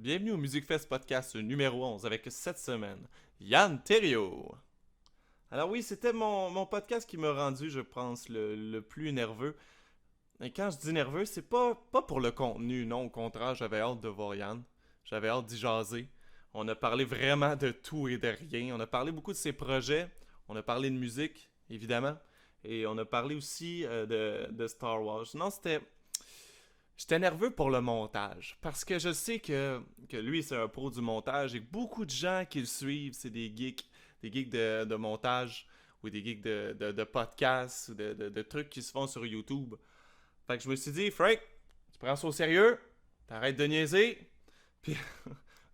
Bienvenue au Music Fest podcast numéro 11 avec cette semaine, Yann Terriot. Alors oui, c'était mon podcast qui m'a rendu, je pense, le plus nerveux. Et quand je dis nerveux, c'est pas pour le contenu, non, au contraire, j'avais hâte de voir Yann. J'avais hâte d'y jaser. On a parlé vraiment de tout et de rien. On a parlé beaucoup de ses projets. On a parlé de musique, évidemment. Et on a parlé aussi de Star Wars. Non, J'étais nerveux pour le montage, parce que je sais que lui, c'est un pro du montage, et que beaucoup de gens qui le suivent, c'est des geeks de montage, ou des geeks de podcasts, ou de trucs qui se font sur YouTube. Fait que je me suis dit, Frank, tu prends ça au sérieux, t'arrêtes de niaiser, puis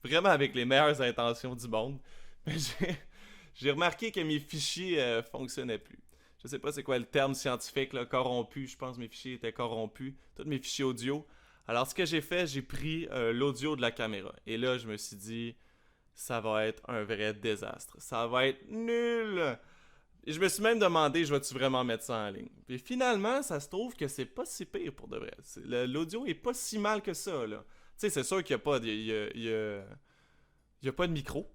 vraiment avec les meilleures intentions du monde. Mais j'ai remarqué que mes fichiers fonctionnaient plus. Je sais pas c'est quoi le terme scientifique, là, corrompu. Je pense que mes fichiers étaient corrompus. Tous mes fichiers audio. Alors, ce que j'ai fait, j'ai pris l'audio de la caméra. Et là, je me suis dit, ça va être un vrai désastre. Ça va être nul. Et je me suis même demandé, je vais-tu vraiment mettre ça en ligne? Puis finalement, ça se trouve que c'est pas si pire pour de vrai. L'audio est pas si mal que ça, là. Tu sais, c'est sûr qu'il n'y a pas pas de micro.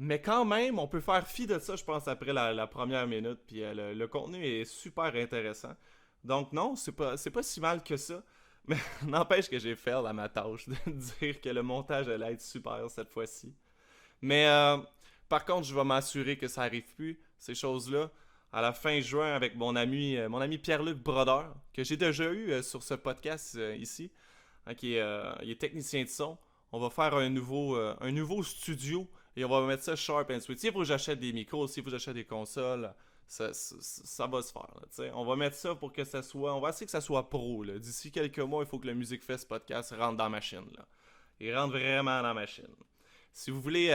Mais quand même, on peut faire fi de ça, je pense, après la première minute. Puis le contenu est super intéressant. Donc non, c'est pas si mal que ça. Mais n'empêche que j'ai fait à ma tâche de dire que le montage allait être super cette fois-ci. Mais par contre, je vais m'assurer que ça arrive plus, ces choses-là. À la fin juin, avec mon ami Pierre-Luc Brodeur, que j'ai déjà eu sur ce podcast ici, hein, il est technicien de son. On va faire un nouveau studio. Et on va mettre ça sharp and sweet. S'il faut que j'achète des micros, s'il faut que j'achète des consoles, ça va se faire. Là, on va mettre ça pour que ça soit... On va essayer que ça soit pro. Là. D'ici quelques mois, il faut que le Music Fest podcast rentre dans la machine. Là. Il rentre vraiment dans la machine. Si vous voulez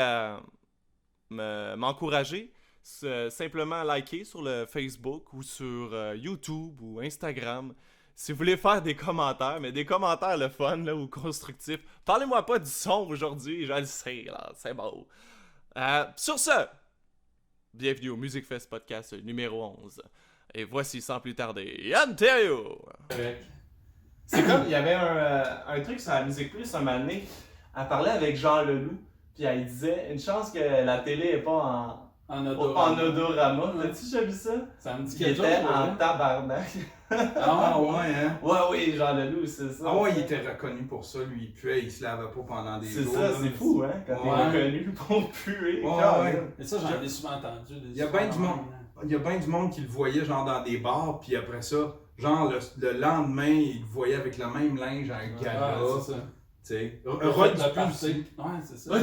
m'encourager, simplement liker sur le Facebook ou sur YouTube ou Instagram. Si vous voulez faire des commentaires, mais des commentaires le fun là, ou constructifs, parlez-moi pas du son aujourd'hui, je le sais, là, c'est beau. Sur ce, bienvenue au Music Fest podcast numéro 11. Et voici sans plus tarder, Yann Terriot! C'est comme, il y avait un truc sur la Musique Plus un moment donné, elle parlait avec Jean Leloup, puis elle disait, une chance que la télé est pas en odorama. T'as-tu déjà vu ça? Ça me dit Il quelque chose. était en tabarnak. Ah ouais, hein? Ouais, oui, Jean Leloup, c'est ça. Ah ouais, il était reconnu pour ça. Lui, il puait, il se lavait pas pendant des jours. C'est ça, c'est fou, hein? Quand t'es reconnu pour puer. Ouais. Mais ça, j'en ai souvent entendu. Il y a bien du monde. Il y a bien du monde qui le voyait genre dans des bars, puis après ça, genre le lendemain, il le voyait avec le même linge à un gala. C'est ça. Tu sais. Roy Dupuis aussi. Ouais, c'est ça.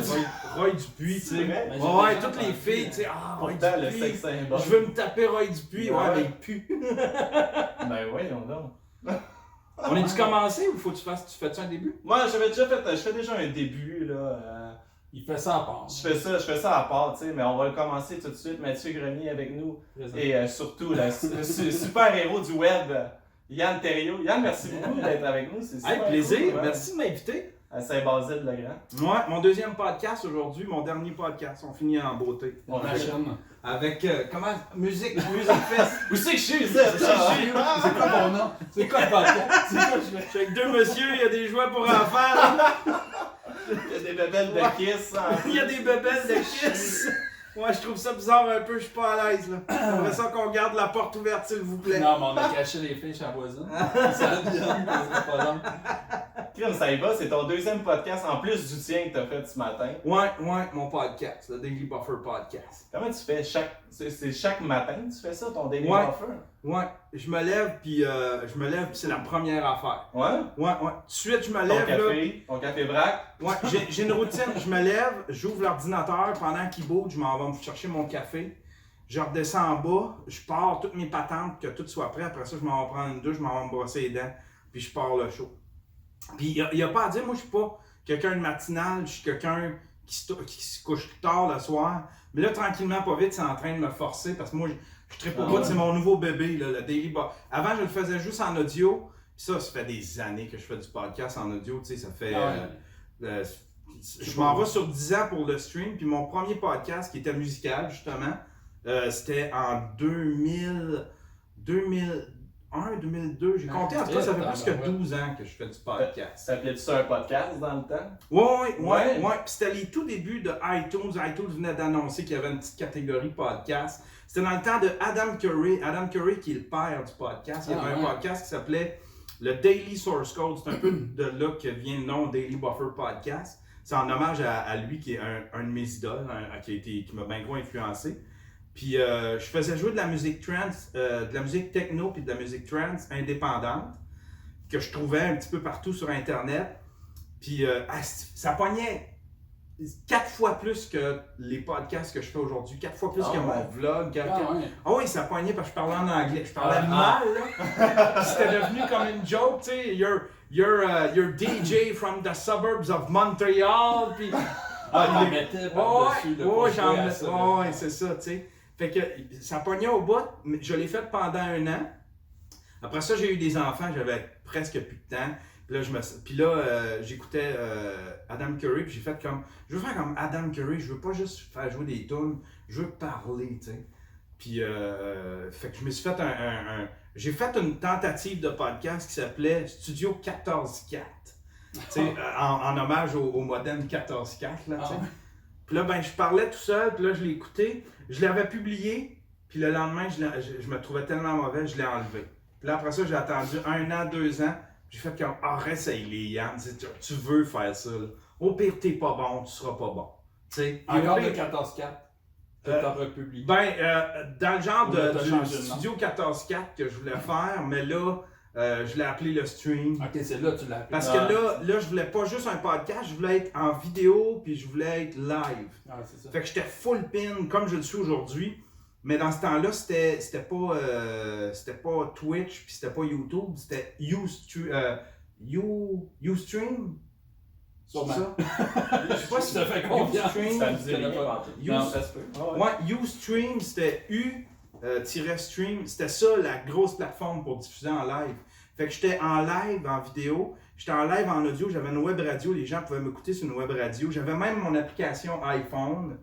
Roy Dupuis, tu sais. Ben, Ouais, toutes les filles, tu sais. Ah, Roy Pourtant, le Dupuis. sexe symbole. Je veux me taper Roy Dupuis. Ouais, mais il pue. Ben voyons donc. On est-tu commencé ou faut que tu fais-tu un début? Moi, je fais déjà un début, là. Il fait ça à part. Je fais ça à part, tu sais, mais on va le commencer tout de suite. Mathieu Grenier avec nous. Et surtout, le super héros du web, Yann Terriot. Yann, merci beaucoup d'être avec nous. C'est super Plaisir, cool, ouais. merci de m'inviter. À Saint-Basile-le-Grand. Ouais, mon deuxième podcast aujourd'hui, mon dernier podcast, on finit en beauté. On machine. Avec, musique fest. Où c'est que je suis, ça? C'est quoi mon nom? C'est quoi le podcast? C'est quoi je fais? Je suis avec deux messieurs, il y a des jouets pour enfants. Il y a des bébelles de Kiss. Il y a des bébelles de Kiss. Ouais, je trouve ça bizarre un peu, je suis pas à l'aise là. J'aimerais ça qu'on garde la porte ouverte s'il vous plaît. Non, mais on a caché les filles chez la voisine. Ça vient, c'est pas long. Crime, ça y va, c'est ton deuxième podcast en plus du tien que t'as fait ce matin. Ouais, mon podcast, le Daily Buffer Podcast. Comment tu fais c'est chaque matin que tu fais ça, ton Daily Ouais. Buffer? Ouais, je me lève puis c'est la première affaire. Ouais? Ouais. Tout de suite, je me Ton lève là. ton café vrac? Ouais, j'ai une routine. Je me lève, j'ouvre l'ordinateur, pendant qu'il bouge, je m'en vais me chercher mon café. Je redescends en bas, je pars toutes mes patentes, que tout soit prêt. Après ça, je m'en vais prendre une douche, je m'en vais me brosser les dents, puis je pars le show. Puis il n'y a pas à dire, moi je suis pas quelqu'un de matinal, je suis quelqu'un qui se couche tard le soir. Mais là, tranquillement, pas vite, c'est en train de me forcer, parce que moi, je tripe au bout, c'est mon nouveau bébé, là, le Daily Buffer. Avant, je le faisais juste en audio. Ça fait des années que je fais du podcast en audio, tu sais, ça fait... je m'en vais sur 10 ans pour le stream, puis mon premier podcast qui était musical justement, c'était en 2000, 2002. J'ai compté, en tout cas, ça fait plus que 12 ans que je fais du podcast. S'appelait-tu ça un podcast dans le temps? Ouais. Ouais. Puis c'était les tout débuts de iTunes. iTunes venait d'annoncer qu'il y avait une petite catégorie podcast. C'était dans le temps de Adam Curry. Adam Curry, qui est le père du podcast. Il y avait un podcast qui s'appelait le Daily Source Code. C'est un peu de là que vient le nom Daily Buffer Podcast. C'est en hommage à lui, qui est un de mes idoles, qui m'a bien gros influencé. Puis je faisais jouer de la musique trance, de la musique techno puis de la musique trance indépendante que je trouvais un petit peu partout sur Internet. Puis ça pognait 4 fois plus que les podcasts que je fais aujourd'hui, 4 fois plus que mon vlog. Oui, ça pognait parce que je parlais en anglais. Je parlais mal, là. C'était devenu comme une joke, tu sais. You're DJ from the suburbs of Montreal. Puis il mettait par-dessus. Ouais, c'est ça, tu sais. Fait que ça pognait au bout, mais je l'ai fait pendant 1 an. Après ça, j'ai eu des enfants, j'avais presque plus de temps. Puis là, j'écoutais Adam Curry, puis j'ai fait comme... Je veux faire comme Adam Curry, je veux pas juste faire jouer des tunes, je veux parler, tu sais. Puis, fait que je me suis fait j'ai fait une tentative de podcast qui s'appelait Studio 14.4. Tu sais, en hommage au modem 14.4, là, tu sais. Puis là, ben, je parlais tout seul, puis là, je l'ai écouté. Je l'avais publié, puis le lendemain, je me trouvais tellement mauvais, je l'ai enlevé. Puis là, après ça, j'ai attendu 1 an, 2 ans. J'ai fait comme, arrête ça, Yann, tu veux faire ça. Là. Au pire, t'es pas bon, tu seras pas bon. T'sais, encore pire, de 14.4 que t'as republié. Ben, dans le genre du Studio 14.4 que je voulais faire, mais là, je l'ai appelé le stream. Ok, c'est là que tu l'as appelé. Parce que là, je voulais pas juste un podcast, je voulais être en vidéo, puis je voulais être live. C'est ça. Fait que j'étais full pin, comme je le suis aujourd'hui. Mais dans ce temps-là, c'était pas Twitch, puis c'était pas YouTube, c'était Ustream. Sûrement. Ça? Je sais pas si ça fait confiance. Ustream. Ça se peut. Ouais, Ustream, c'était U-stream. C'était ça, la grosse plateforme pour diffuser en live. Fait que j'étais en live, en vidéo. J'étais en live, en audio. J'avais une web radio. Les gens pouvaient m'écouter sur une web radio. J'avais même mon application iPhone.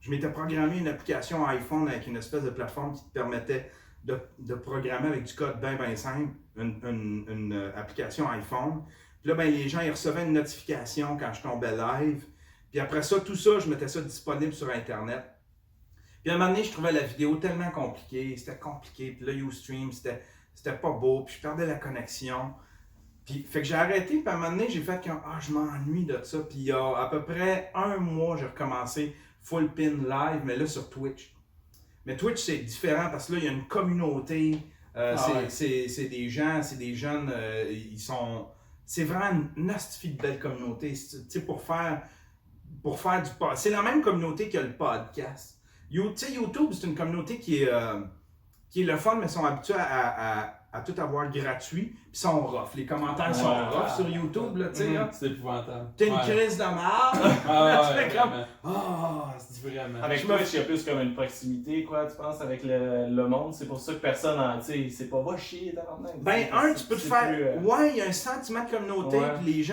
Je m'étais programmé une application iPhone avec une espèce de plateforme qui te permettait de programmer avec du code bien simple, une application iPhone. Puis là, ben, les gens ils recevaient une notification quand je tombais live. Puis après ça, tout ça, je mettais ça disponible sur Internet. Puis à un moment donné, je trouvais la vidéo tellement compliquée, c'était compliqué. Puis là, Ustream, c'était pas beau, puis je perdais la connexion. Puis, fait que j'ai arrêté, puis à un moment donné, j'ai fait comme, je m'ennuie de ça. Puis il y a à peu près 1 mois, j'ai recommencé full pin live, mais là sur Twitch. Mais Twitch, c'est différent parce que là, il y a une communauté, c'est des gens, c'est des jeunes, c'est vraiment une astuce de belle communauté. Tu sais, pour faire du podcast. C'est la même communauté que le podcast. YouTube, c'est une communauté qui est le fun, mais ils sont habitués à tout avoir gratuit, puis ils sont rough. Les commentaires sont rough sur YouTube, là, tu sais. C'est épouvantable. T'es une crise de merde! Tu fais comme... c'est vraiment... Avec Twitch, il y a plus comme une proximité, quoi, tu penses, avec le monde. C'est pour ça que personne en... Tu sais, c'est pas va chier, Ben, tu peux te faire... Ouais, il y a un sentiment de communauté, puis les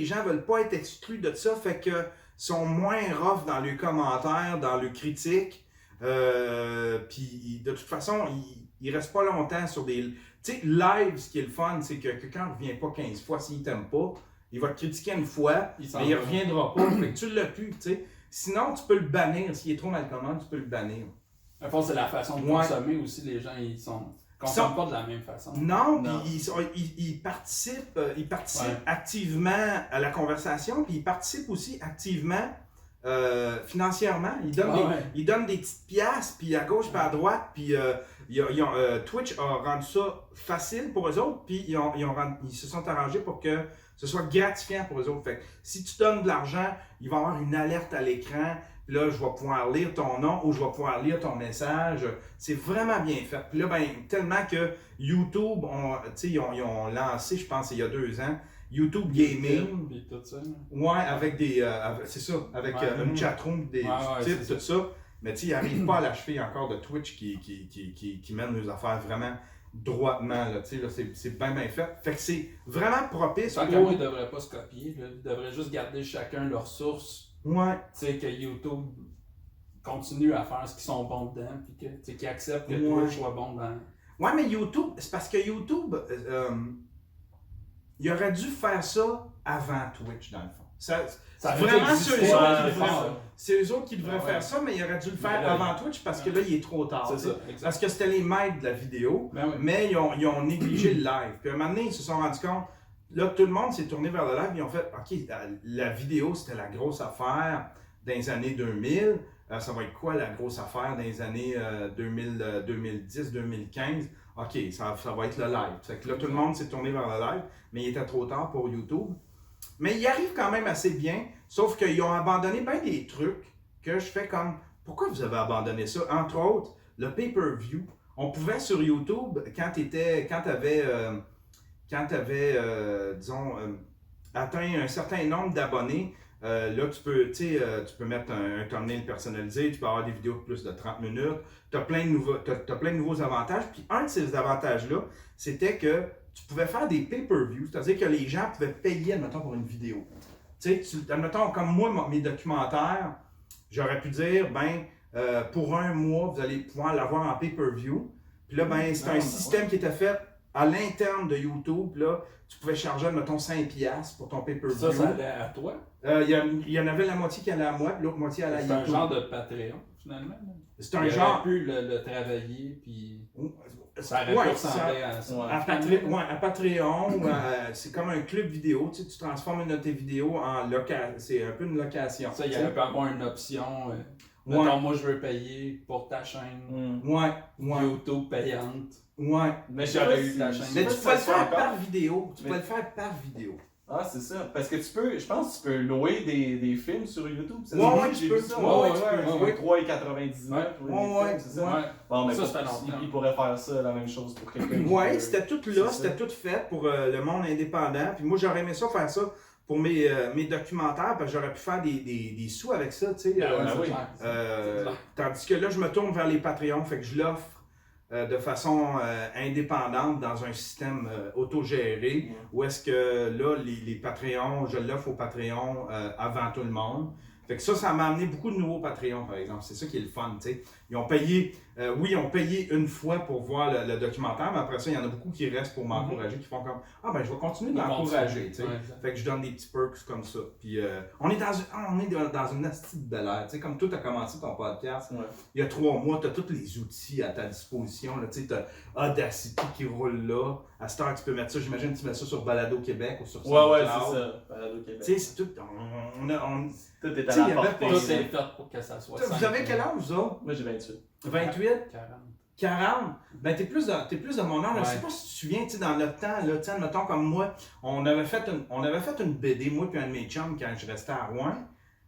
gens veulent pas être exclus de ça, fait que sont moins rough dans leurs commentaires, dans leurs critiques. Puis de toute façon, il reste pas longtemps sur des... Tu sais, live, ce qui est le fun, c'est que quelqu'un ne revient pas 15 fois s'il t'aime pas. Il va te critiquer une fois, mais il reviendra pas. Fait que tu l'as pu, tu sais. Sinon, tu peux le bannir. S'il est trop mal commandé, tu peux le bannir. À fond, c'est la façon de consommer aussi. Les gens, ils consomment pas de la même façon. Non. Puis ils participent activement à la conversation, puis ils participent aussi activement financièrement. Ils donnent des petites piastres, puis à gauche puis à droite, puis Twitch a rendu ça facile pour eux autres, puis ils se sont arrangés pour que ce soit gratifiant pour eux autres. Fait que si tu donnes de l'argent, il va y avoir une alerte à l'écran, puis là, je vais pouvoir lire ton nom ou je vais pouvoir lire ton message. C'est vraiment bien fait. Puis là, ben, tellement que YouTube, ils ont lancé, je pense, il y a 2 ans, YouTube Gaming. Puis tout ça. Ouais, avec des. C'est ça, avec une chatroom, des titres, tout ça. Mais tu sais, ils n'arrivent pas à l'achever encore de Twitch qui mène les affaires vraiment droitement. Là, c'est bien fait. Fait que c'est vraiment propice. Tant qu'ils ne devraient pas se copier. Là. Ils devraient juste garder chacun leurs sources. Ouais. Tu sais, que YouTube continue à faire ce qu'ils sont bons dedans. Puis qu'ils acceptent que Twitch soit bon dans. Ouais, mais YouTube, c'est parce que YouTube, il aurait dû faire ça avant Twitch, dans le fond. Ça vraiment, c'est eux autres qui devraient Ouais. faire ça, mais il aurait dû le faire Mais là, avant Twitch parce que là, il est trop tard. C'est ça, t'sais. Parce que c'était les maîtres de la vidéo, Ben oui. mais ils ont négligé le live. Puis à un moment donné, ils se sont rendus compte, là, tout le monde s'est tourné vers le live, ils ont fait, OK, la vidéo, c'était la grosse affaire dans les années 2000. Ça va être quoi la grosse affaire dans les années 2010, 2015? OK, ça va être le live. Fait que là, tout le monde s'est tourné vers le live, mais il était trop tard pour YouTube. Mais il arrive quand même assez bien, sauf qu'ils ont abandonné bien des trucs que je fais comme, pourquoi vous avez abandonné ça? Entre autres, le pay-per-view. On pouvait sur YouTube, quand t'avais, disons, atteint un certain nombre d'abonnés, là, tu peux mettre un thumbnail personnalisé, tu peux avoir des vidéos de plus de 30 minutes, tu as plein de nouveaux avantages. Puis un de ces avantages-là, c'était que tu pouvais faire des pay-per-views, c'est-à-dire que les gens pouvaient payer, admettons, pour une vidéo. Admettons, comme moi, mes documentaires, j'aurais pu dire, pour un mois, vous allez pouvoir l'avoir en pay-per-view. Puis là, c'est un système qui était fait à l'interne de YouTube. Là, tu pouvais charger, admettons, 5$ pour ton pay-per-view. Ça allait à toi? Il y en avait la moitié qui allait à moi, puis l'autre moitié allait à YouTube. C'est un genre de Patreon, finalement. C'est un genre. Tu aurais pu le travailler, puis ça aurait Ouais, pu ressembler à ça. À Patreon, c'est comme un club vidéo. Tu transformes une de tes vidéos en location. C'est un peu une location. Ça, il y aurait pu avoir une option. Mettons, moi, je veux payer pour ta chaîne YouTube payante. Ouais. Mais j'aurais eu ta chaîne. Mais tu peux le faire par vidéo. Tu peux le faire par vidéo. Ah, c'est ça. Parce que je pense que tu peux louer des films sur YouTube. Ouais, j'ai tu vu peux. ça. Ouais, tu peux louer 3,99. C'est ça. Ouais. Bon, mais Ça, c'est longtemps. il pourrait faire ça, la même chose pour quelqu'un. Ouais, c'était tout là, c'était tout fait pour le monde indépendant. Puis moi, j'aurais aimé ça faire ça pour mes documentaires, parce que j'aurais pu faire des sous avec ça, tu sais. Tandis que là, je me tourne vers les Patreons, fait que je l'offre de façon indépendante dans un système autogéré, où est-ce que là, les Patreons, je l'offre aux Patreons avant tout le monde. Fait que ça m'a amené beaucoup de nouveaux Patreons, par exemple. C'est ça qui est le fun, tu sais. Ils ont payé, ils ont payé une fois pour voir le documentaire, mais après ça, il y en a beaucoup qui restent pour m'encourager, qui font comme « Ah, je vais continuer de l'encourager, tu sais. » Fait que je donne des petits perks comme ça. Puis on est dans une astuce de belle ère, tu sais, comme toi, tu as commencé ton podcast. Il y a 3 mois, tu as tous les outils à ta disposition, tu sais, tu as Audacity qui roule là. À cette heure, tu peux mettre ça, j'imagine que tu mets ça sur Balado Québec ou sur SoundCloud. Ouais, c'est ça, Balado Québec. Tu sais, c'est tout, tout est à la portée. Tout est fait pour que ça soit Vous avez quel âge, vous autres? Moi, j'ai 28. 28? 40? Ben, t'es plus de mon âge. Ouais. Je sais pas si tu te souviens, tu sais, dans notre temps, là, tu sais, admettons comme moi, on avait fait une BD, moi et un de mes chums, quand je restais à Rouen.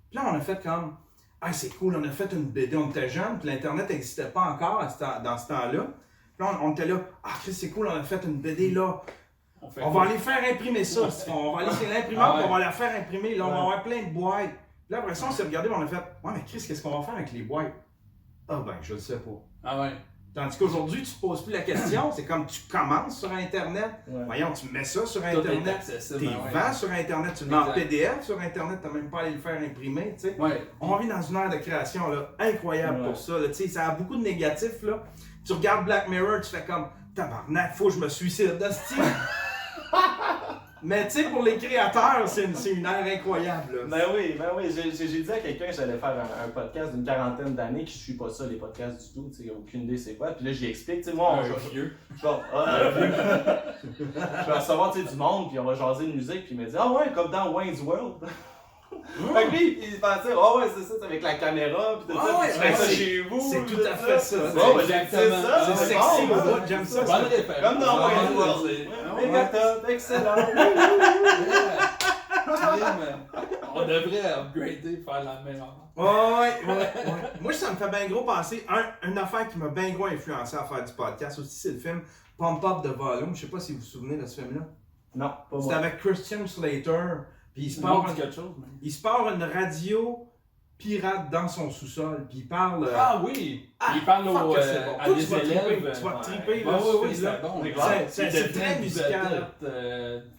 Puis là, on a fait comme, ah, c'est cool, on a fait une BD, on était jeunes, puis l'Internet n'existait pas encore dans ce temps-là. Puis là, on était là, ah, Chris, c'est cool, on a fait une BD, là. On va aller faire imprimer ça. On va aller chez l'imprimante, on va la faire imprimer, là, on va avoir plein de boîtes. Puis là, après ça, on s'est regardé, on a fait, ouais, mais Chris, qu'est-ce qu'on va faire avec les boîtes? Ah, je le sais pas. Ah ouais. Tandis qu'aujourd'hui, tu te poses plus la question, c'est comme tu commences sur Internet. Voyons, tu mets ça sur Internet, tu vends sur Internet, tu le mets en PDF sur Internet, tu n'as même pas à aller le faire imprimer, tu sais. On vit dans une ère de création là, incroyable pour ça, là, tu sais, ça a beaucoup de négatifs, là. Tu regardes Black Mirror, tu fais comme, tabarnak, faut que je me suicide, d'hostie. Mais tu sais, pour les créateurs, c'est une ère incroyable. Là. Ben oui, j'ai dit à quelqu'un que j'allais faire un podcast d'une 40aine d'années, que je suis pas ça, les podcasts du tout, tu sais, aucune idée c'est quoi. Puis là, j'y explique, tu sais, moi, je vais recevoir du monde, puis on va jaser de musique, puis il me dit, ah ouais, comme dans Wayne's World. Fait que lui, il pensait, oh ouais, c'est ça, avec la caméra, pis tout ça, pis tu fais ça chez vous. C'est tout à fait ça. J'aime ça. C'est sexy, moi, j'aime ça. Bonne référence. Comme dans Wayne's World. Méga excellent. On devrait upgrader, faire la meilleure. Ouais. Moi, ça me fait bien gros penser. Une affaire qui m'a bien gros influencé à faire du podcast aussi, c'est le film Pump Up de Volume. Je sais pas si vous vous souvenez de ce film-là. Non, pas moi. C'était avec Christian Slater. Puis il se part une radio pirate dans son sous-sol. Puis il parle. Ah oui! Il parle à des élèves. Tu vas te triper. Oui, c'est bon. C'est très musical.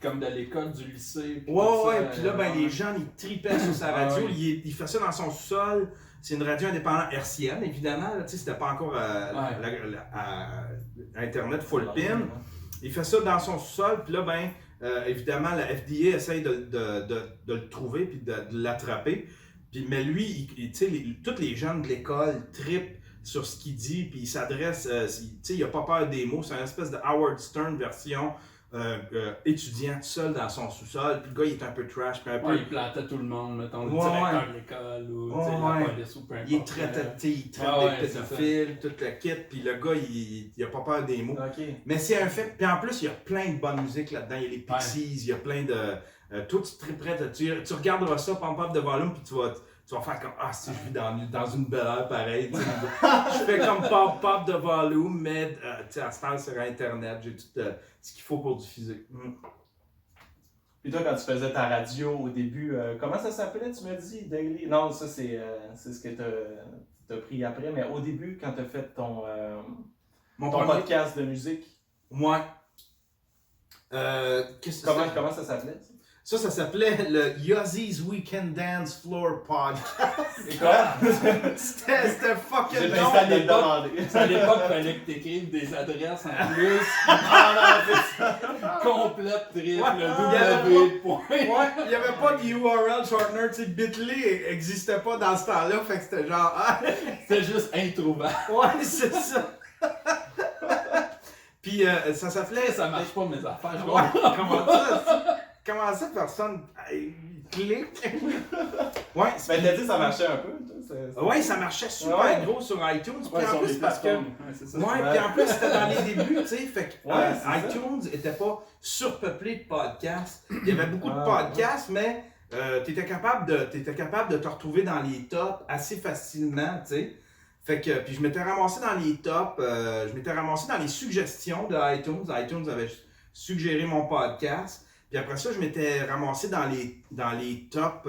Comme de l'école, du lycée. Ouais. Puis là, les gens, ils tripaient sur sa radio. Il fait ça dans son sous-sol. C'est une radio indépendante hertzienne, évidemment. Tu sais, c'était pas encore Internet full pin. Il fait ça dans son sous-sol, puis là, évidemment, la FDA essaye de le trouver puis de l'attraper. Mais lui, tu sais, tous les jeunes de l'école trippent sur ce qu'il dit, puis il s'adresse, tu sais, il a pas peur des mots. C'est une espèce de Howard Stern version étudiant tout seul dans son sous-sol. Puis le gars, il est un peu trash. Puis il plantait tout le monde, mettons, le directeur de l'école ou la police ou peu importe. Il traite des pédophiles, tout le kit. Puis le gars, il a pas peur des mots. Mais c'est un fait. Puis en plus, il y a plein de bonne musique là-dedans. Il y a les Pixies, il y a plein de... toi, tu es très prêt. Tu regarderas ça, pump up de volume, puis tu vas faire comme si je vis dans une belle heure pareil. Je fais comme pop de volume, mais à ce temps sur Internet, j'ai tout ce qu'il faut pour diffuser. Puis toi, quand tu faisais ta radio au début, comment ça s'appelait, tu m'as dit? Daily? Non, ça c'est ce que t'as pris après, mais au début, quand t'as fait ton podcast de musique. Moi. Comment ça s'appelait? Ça s'appelait le Yozzy's Weekend Dance Floor Podcast. C'est quoi? C'était fucking long. C'est à l'époque qu'il fallait que t'écrives des adresses en plus. Complète triple, il n'y avait pas de URL shortener, tu sais, Bitly n'existait pas dans ce temps-là, fait que c'était genre... C'était juste introuvable. Ouais, c'est ça. Puis ça s'appelait... Ça marche pas mes affaires, Comment ça, personne clique? Ouais, mais t'as dit ça marchait un peu. Ouais, ça marchait super gros sur iTunes. Puis en plus, parce que. Puis en plus, c'était dans les débuts, tu sais. Fait que iTunes était pas surpeuplé de podcasts. Il y avait beaucoup de podcasts, mais t'étais capable de te retrouver dans les tops assez facilement, tu sais. Fait que, puis je m'étais ramassé dans les tops, je m'étais ramassé dans les suggestions de iTunes. iTunes avait suggéré mon podcast. Puis après ça, je m'étais ramassé dans les tops,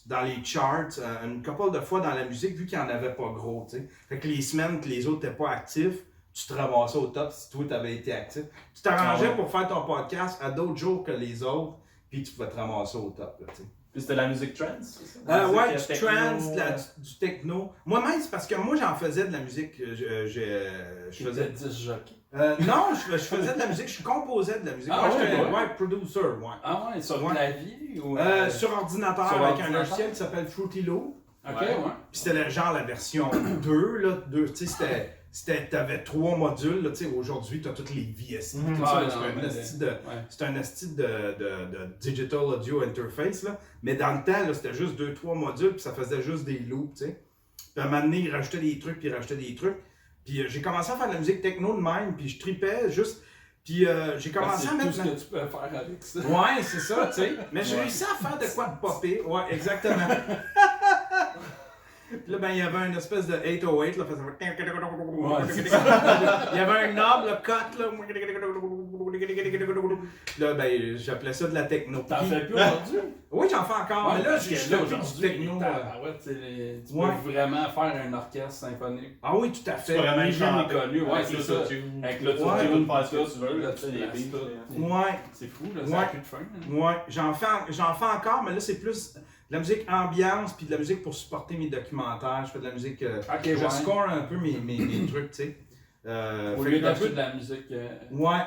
dans les charts, une couple de fois dans la musique, vu qu'il n'y en avait pas gros, tu sais. Fait que les semaines que les autres n'étaient pas actifs, tu te ramassais au top si toi, tu avais été actif. Tu t'arrangeais pour faire ton podcast à d'autres jours que les autres, puis tu pouvais te ramasser au top, là, tu sais. Puis c'était la musique trance, c'est ça? Ouais, du trance, du techno. Moi-même, c'est parce que moi, j'en faisais de la musique. Je faisais 10 jockeys. Non, je faisais de la musique, je composais de la musique. Ah, moi, j'étais producer, ouais. Ah ouais, sur clavier ou sur ordinateur sur avec un logiciel qui s'appelle Fruity Loop. Ok, ouais. Puis c'était la version 2, là. Tu sais, t'avais 3 modules, là. Tu sais, aujourd'hui, t'as toutes les VST. C'est un esti de digital audio interface, là. Mais dans le temps, là, c'était juste 2-3 modules, puis ça faisait juste des loops, tu sais. Puis à un moment donné, ils rajoutaient des trucs, puis ils rajoutaient des trucs. Puis j'ai commencé à faire de la musique techno de même, puis je tripais juste. Puis j'ai commencé à mettre. C'est tout ce que tu peux faire avec ça. Ouais, c'est ça, tu sais. Mais j'ai réussi à faire de quoi de popper. Ouais, exactement. Puis là, il y avait une espèce de 808, là, il y avait un knob, le cut, là. Puis là, j'appelais ça de la techno. T'en fais plus aujourd'hui? Oui, j'en fais encore, mais là, je fais plus du techno. Tu peux vraiment faire un orchestre symphonique. Ah oui, tout à fait. C'est vraiment connu, ouais, c'est ça. Avec l'autotune, faire ce que tu veux, là, tu sais, les beats. Ouais. C'est fou, là, ça a plus de fin. Ouais, j'en fais encore, mais là, c'est plus de la musique ambiance puis de la musique pour supporter mes documentaires. Je fais de la musique. Je score un peu mes trucs, tu sais. Au lieu d'acheter de la musique de droit.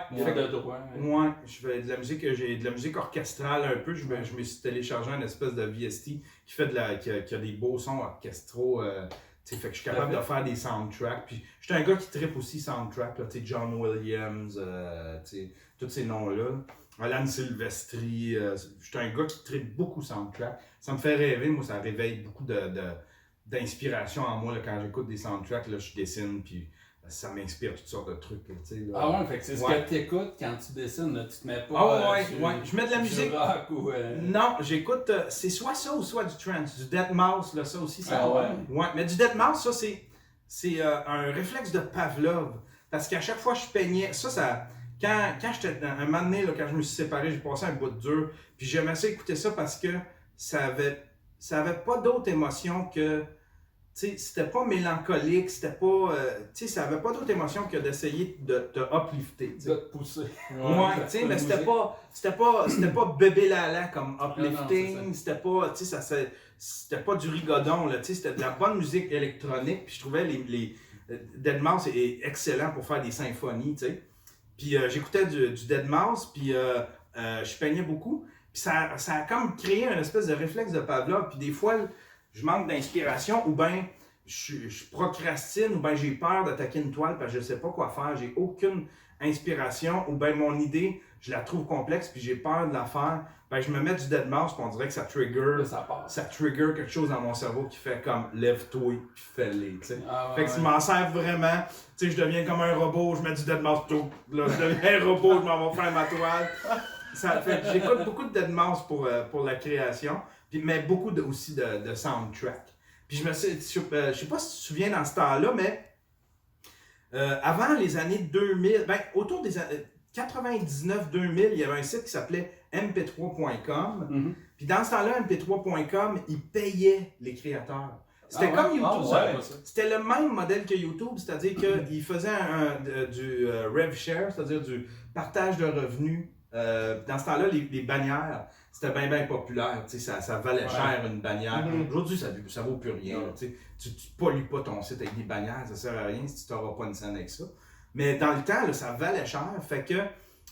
Ouais, je fais de la musique, j'ai de la musique orchestrale un peu. Je me suis téléchargé une espèce de VST qui a des beaux sons orchestraux. Fait que je suis capable de faire des soundtracks. Puis je suis un gars qui trippe aussi soundtrack, là, John Williams, tous ces noms-là. Alan Silvestri. Je suis un gars qui trippe beaucoup soundtrack. Ça me fait rêver, moi, ça réveille beaucoup d'inspiration en moi là, quand j'écoute des soundtracks. Là, je dessine, puis ça m'inspire toutes sortes de trucs. Là, ah ouais, fait que c'est ce que tu écoutes quand tu dessines, là, tu te mets pas. Ah ouais, je mets de la musique. Du rock ou. Non, j'écoute. C'est soit ça ou soit du trance. Du deadmau5, là, ça aussi. Ça, ah ouais. Ouais, mais du deadmau5, ça, c'est un réflexe de Pavlov. Parce qu'à chaque fois que je peignais, quand j'étais un moment donné, là, quand je me suis séparé, j'ai passé un bout de dur. Puis j'aimais ça écouter ça parce que ça avait pas d'autre émotion que. Tu sais, c'était pas mélancolique, c'était pas. Tu sais, ça avait pas d'autre émotion que d'essayer de te uplifter. De te pousser. Ouais, tu sais, mais c'était pas bébé lala comme uplifting, c'était pas. Tu sais, c'était pas du rigodon, là, c'était de la bonne musique électronique. Puis je trouvais les Deadmau5 est excellent pour faire des symphonies, tu sais. Puis j'écoutais du Deadmau5, puis je peignais beaucoup. Puis ça a comme créé une espèce de réflexe de Pavlov. Puis des fois, je manque d'inspiration ou bien je procrastine ou bien j'ai peur d'attaquer une toile parce que je sais pas quoi faire. J'ai aucune inspiration ou bien mon idée, je la trouve complexe puis j'ai peur de la faire. Ben, je me mets du Deadmau5 puis on dirait que ça trigger quelque chose dans mon cerveau qui fait comme lève-toi puis fais-les. Fait que je m'en sers vraiment. Tu sais, je deviens comme un robot, je mets du Deadmau5 tout. Là, je deviens un robot, je m'en vais faire ma toile. Ça fait que j'écoute beaucoup de Deadmau5 pour la création, puis, mais beaucoup aussi de soundtrack. Puis je sais pas si tu te souviens dans ce temps-là, mais avant les années 2000, ben autour des années 99-2000, il y avait un site qui s'appelait mp3.com. Puis dans ce temps-là, mp3.com, il payait les créateurs. C'était comme YouTube. C'était le même modèle que YouTube, c'est-à-dire qu'il faisait du rev share, c'est-à-dire du partage de revenus. Dans ce temps-là, les bannières, c'était bien populaire. Ça valait cher une bannière. Aujourd'hui, ça vaut plus rien. Tu ne pollues pas ton site avec des bannières, ça sert à rien si tu n'auras pas une scène avec ça. Mais dans le temps, là, ça valait cher. Fait que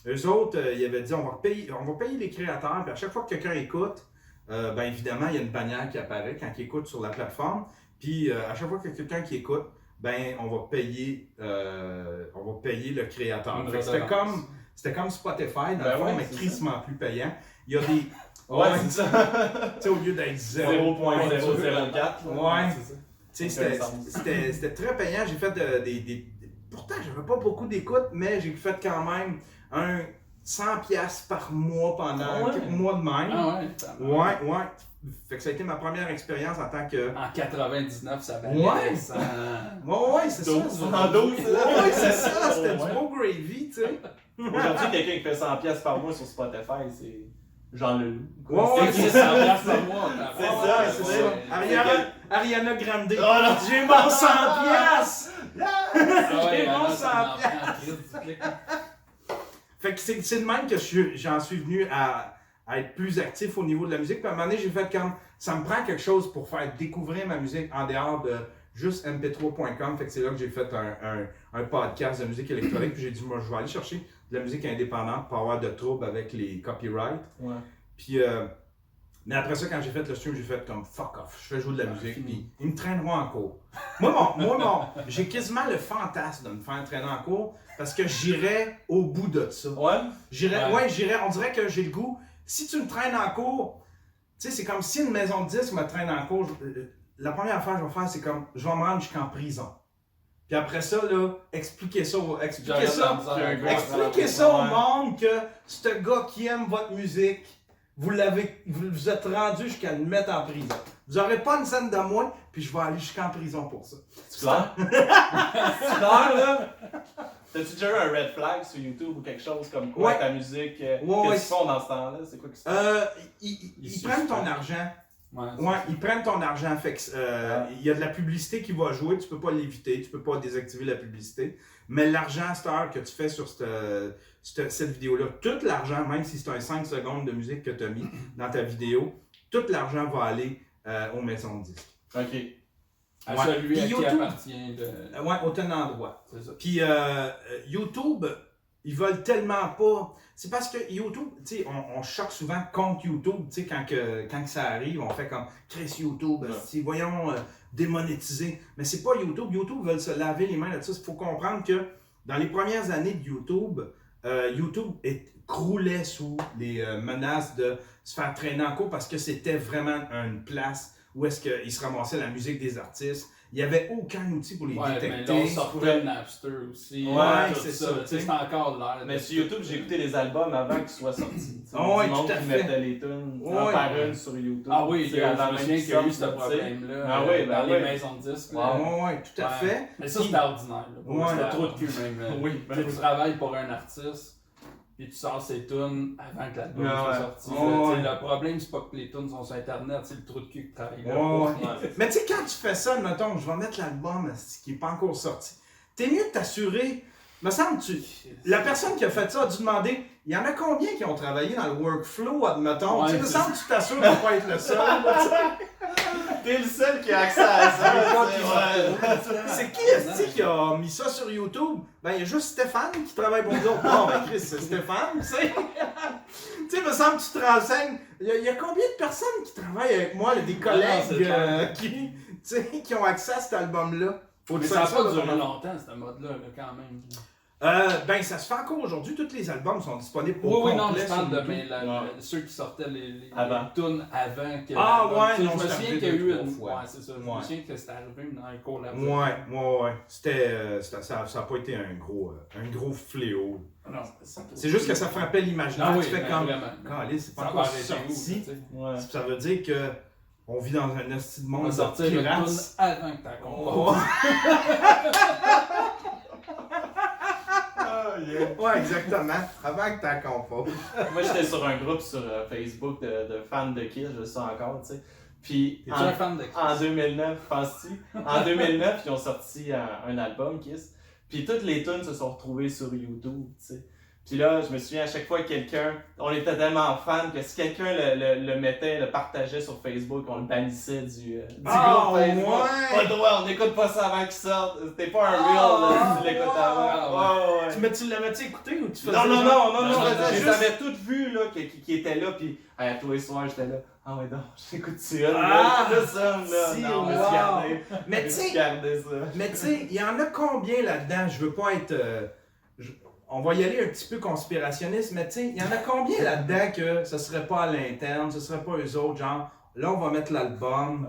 eux autres, ils avaient dit on va payer les créateurs. Puis à chaque fois que quelqu'un écoute, ben évidemment, il y a une bannière qui apparaît quand il écoute sur la plateforme. Puis à chaque fois que quelqu'un qui écoute, ben on va payer le créateur. Fait que c'était comme Spotify, dans le fond, mais crissement plus payant. Il y a des. C'est ça. Tu sais, au lieu d'être 0.004. Tu sais, c'était très payant. J'ai fait Pourtant, j'avais pas beaucoup d'écoute, mais j'ai fait quand même 100$ par mois pendant quelques mois de même. Ouais. Fait que ça a été ma première expérience en tant que. En 99, ça valait 100. Ouais, c'est ça. En 12, c'est ça. C'était du beau gravy, tu sais. Aujourd'hui, quelqu'un qui fait 100$ par mois sur Spotify, c'est Jean Leloup. C'est 100$ par mois. C'est ça. Ariana Grande. J'ai mon 100$! J'ai mon 100$! Fait que c'est de même que j'en suis venu à être plus actif au niveau de la musique. Puis à un moment donné, j'ai fait comme ça me prend quelque chose pour faire découvrir ma musique en dehors de juste mp3.com. Fait que c'est là que j'ai fait un podcast de musique électronique. Puis j'ai dit, moi, je vais aller chercher de la musique indépendante pour avoir de troubles avec les copyrights. Puis, mais après ça, quand j'ai fait le stream, j'ai fait comme fuck off. Je fais jouer de la musique. Puis ils me traîneront en cours. Moi, j'ai quasiment le fantasme de me faire traîner en cours parce que j'irais au bout de ça. J'irais. On dirait que j'ai le goût. Si tu me traînes en cours, tu sais, c'est comme si une maison de disques me traîne en cours. La première affaire que je vais faire, c'est comme je vais me rendre jusqu'en prison. Puis après ça, là, expliquer ça au monde que ce gars qui aime votre musique, vous êtes rendu jusqu'à le mettre en prison. Vous n'aurez pas une scène de moi, puis je vais aller jusqu'en prison pour ça. C'est clair? C'est clair, là? T'as-tu déjà eu un red flag sur YouTube ou quelque chose comme quoi ta musique? Qu'est-ce qu'ils font dans ce temps-là? C'est quoi qu'ils font? Ils prennent ton argent. Ils prennent ton argent. Fait que il y a de la publicité qui va jouer, tu peux pas l'éviter, tu peux pas désactiver la publicité. Mais l'argent à cette heure que tu fais sur cette vidéo-là, tout l'argent, même si c'est un 5 secondes de musique que tu as mis dans ta vidéo, tout l'argent va aller aux maisons de disques. OK. À celui à qui appartient au tenant droit. C'est ça. Puis YouTube, ils veulent tellement pas. C'est parce que YouTube, tu sais, on choque souvent contre YouTube, tu sais, quand ça arrive, on fait comme Chris YouTube, voyons démonétiser. Mais c'est pas YouTube. YouTube veulent se laver les mains là-dessus. Il faut comprendre que dans les premières années de YouTube, YouTube croulait sous les menaces de se faire traîner en cours parce que c'était vraiment une place où est-ce qu'ils se ramassaient la musique des artistes. Il n'y avait aucun outil pour les détecter. Mais là, on sortait de Napster aussi. C'est ça. C'est encore l'air. Mais sur YouTube, j'ai écouté les albums avant qu'ils soient sortis. Tout à qui mettait les tunes par une sur YouTube. Ah oui, il y a un qu'il y a eu ce problème-là dans les maisons de disques. Oui, tout à fait. Mais ça, c'était ordinaire. C'était trop de cul même. Tu travailles pour un artiste. Puis tu sors ces tunes avant que l'album soit sorti. Le problème, c'est pas que les tunes sont sur Internet, c'est le trou de cul qui travaille là. Mais tu sais, quand tu fais ça, mettons, je vais mettre l'album qui n'est pas encore sorti, t'es mieux de t'assurer. Me semble la personne qui a fait ça a dû demander, il y en a combien qui ont travaillé dans le workflow, admettons. Me semble que tu t'assures de ne pas être le seul. T'es le seul qui a accès à ça. C'est qui est-ce qui a mis ça sur YouTube? Ben, il y a juste Stéphane qui travaille pour nous autres. Non, ben Chris, c'est Stéphane, tu sais. Tu sais, il me semble que tu te renseignes. Il y a combien de personnes qui travaillent avec moi, là, des collègues qui ont accès à cet album-là? Mais ça n'a pas duré longtemps, ce mode-là, quand même. Ben, ça se fait encore aujourd'hui. Tous les albums sont disponibles pour Oui, non, je parle de ceux qui sortaient les tunes avant que. Ah, ouais, je non, me souviens qu'il y a eu une. fois. Ouais, c'est ça. Je me souviens que c'était arrivé dans un collab. Ouais. Ça n'a pas été un gros fléau. Non, c'est juste que ça frappait l'imaginaire. Ah, oui, tu fais comme. Vraiment. C'est pas encore sorti. Ça veut dire que. On vit dans un esti de monde de pirates avant que t'as compris. Ouais, exactement. Avant que t'as compris. Moi, j'étais sur un groupe sur Facebook de fans de Kiss, je le sais encore, tu sais. Puis un fan de Kiss? En 2009, penses-tu? En 2009, ils ont sorti un album, Kiss. Puis toutes les tunes se sont retrouvées sur YouTube, tu sais. Puis là, je me souviens, à chaque fois que on était tellement fans que si quelqu'un le mettait, le partageait sur Facebook, on le bannissait du groupe Facebook. Ouais. Pas le droit, on n'écoute pas ça avant qu'il sorte. C'était pas un real, tu l'écoutes avant. Ouais. Tu l'avais-tu écouté ou tu faisais Non, je les avais toutes vues là, qui étaient là, puis tous les soirs, j'étais là. Ah ouais, non, j'écoute ça. Mais tu sais, il y en a combien là-dedans? Je veux pas être... on va y aller un petit peu conspirationniste, mais tu sais, il y en a combien là-dedans que ce serait pas à l'interne, ce serait pas eux autres, genre, là on va mettre l'album.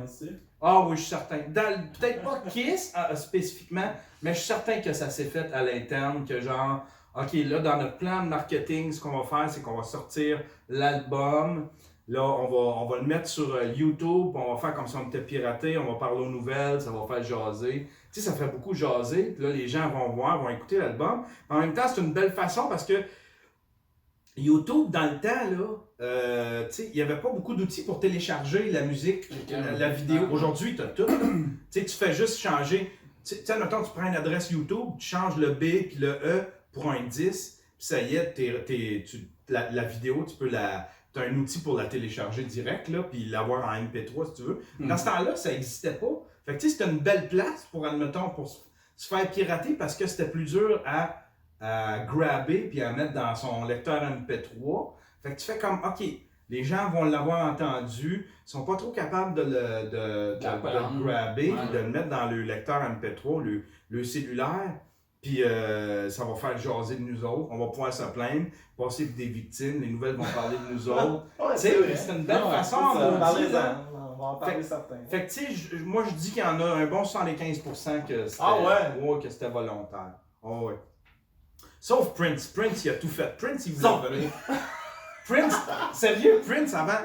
Ah oui, je suis certain. Peut-être pas Kiss spécifiquement, mais je suis certain que ça s'est fait à l'interne, que genre, ok, là dans notre plan de marketing, ce qu'on va faire, c'est qu'on va sortir l'album. Là, on va le mettre sur YouTube, on va faire comme si on était piraté, on va parler aux nouvelles, ça va faire jaser. Tu sais, ça fait beaucoup jaser, puis là, les gens vont écouter l'album. En même temps, c'est une belle façon parce que YouTube, dans le temps, là, tu sais, il n'y avait pas beaucoup d'outils pour télécharger la musique, la vidéo. Aujourd'hui, tu as tout. Tu sais, tu fais juste changer. Tu sais, mettons, tu prends une adresse YouTube, tu changes le B puis le E pour un 10, puis ça y est, la vidéo, tu peux la... Tu as un outil pour la télécharger direct, là, puis l'avoir en MP3 si tu veux. Dans ce temps-là, ça n'existait pas. Fait que tu sais, c'était une belle place pour, admettons, pour se faire pirater parce que c'était plus dur à grabber puis à mettre dans son lecteur MP3. Fait que tu fais comme, OK, les gens vont l'avoir entendu, ils sont pas trop capables de le grabber, de le mettre dans le lecteur MP3, le cellulaire. Puis ça va faire jaser de nous autres. On va pouvoir se plaindre, passer pour des victimes. Les nouvelles vont parler de nous autres. C'est une belle façon on va en parler certains. Fait que tu sais, moi je dis qu'il y en a un bon 75% que c'était volontaire. Oh, ouais. Sauf Prince. Prince, il a tout fait. Prince, il voulait venir. Prince, sérieux, Prince avant,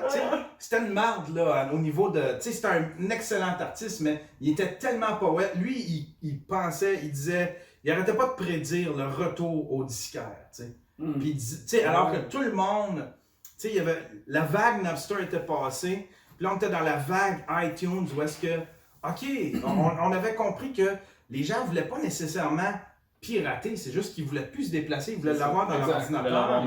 c'était une marde là, au niveau de. Tu sais, c'était un excellent artiste, mais il était tellement poète. Lui, il pensait, il disait. Il arrêtait pas de prédire le retour au disquaire, tu sais. Puis, tu sais, alors que tout le monde, tu sais, il y avait la vague Napster était passée, puis là on était dans la vague iTunes où est-ce que, ok, on avait compris que les gens voulaient pas nécessairement pirater, c'est juste qu'ils voulaient plus se déplacer, ils voulaient l'avoir dans leur ordinateur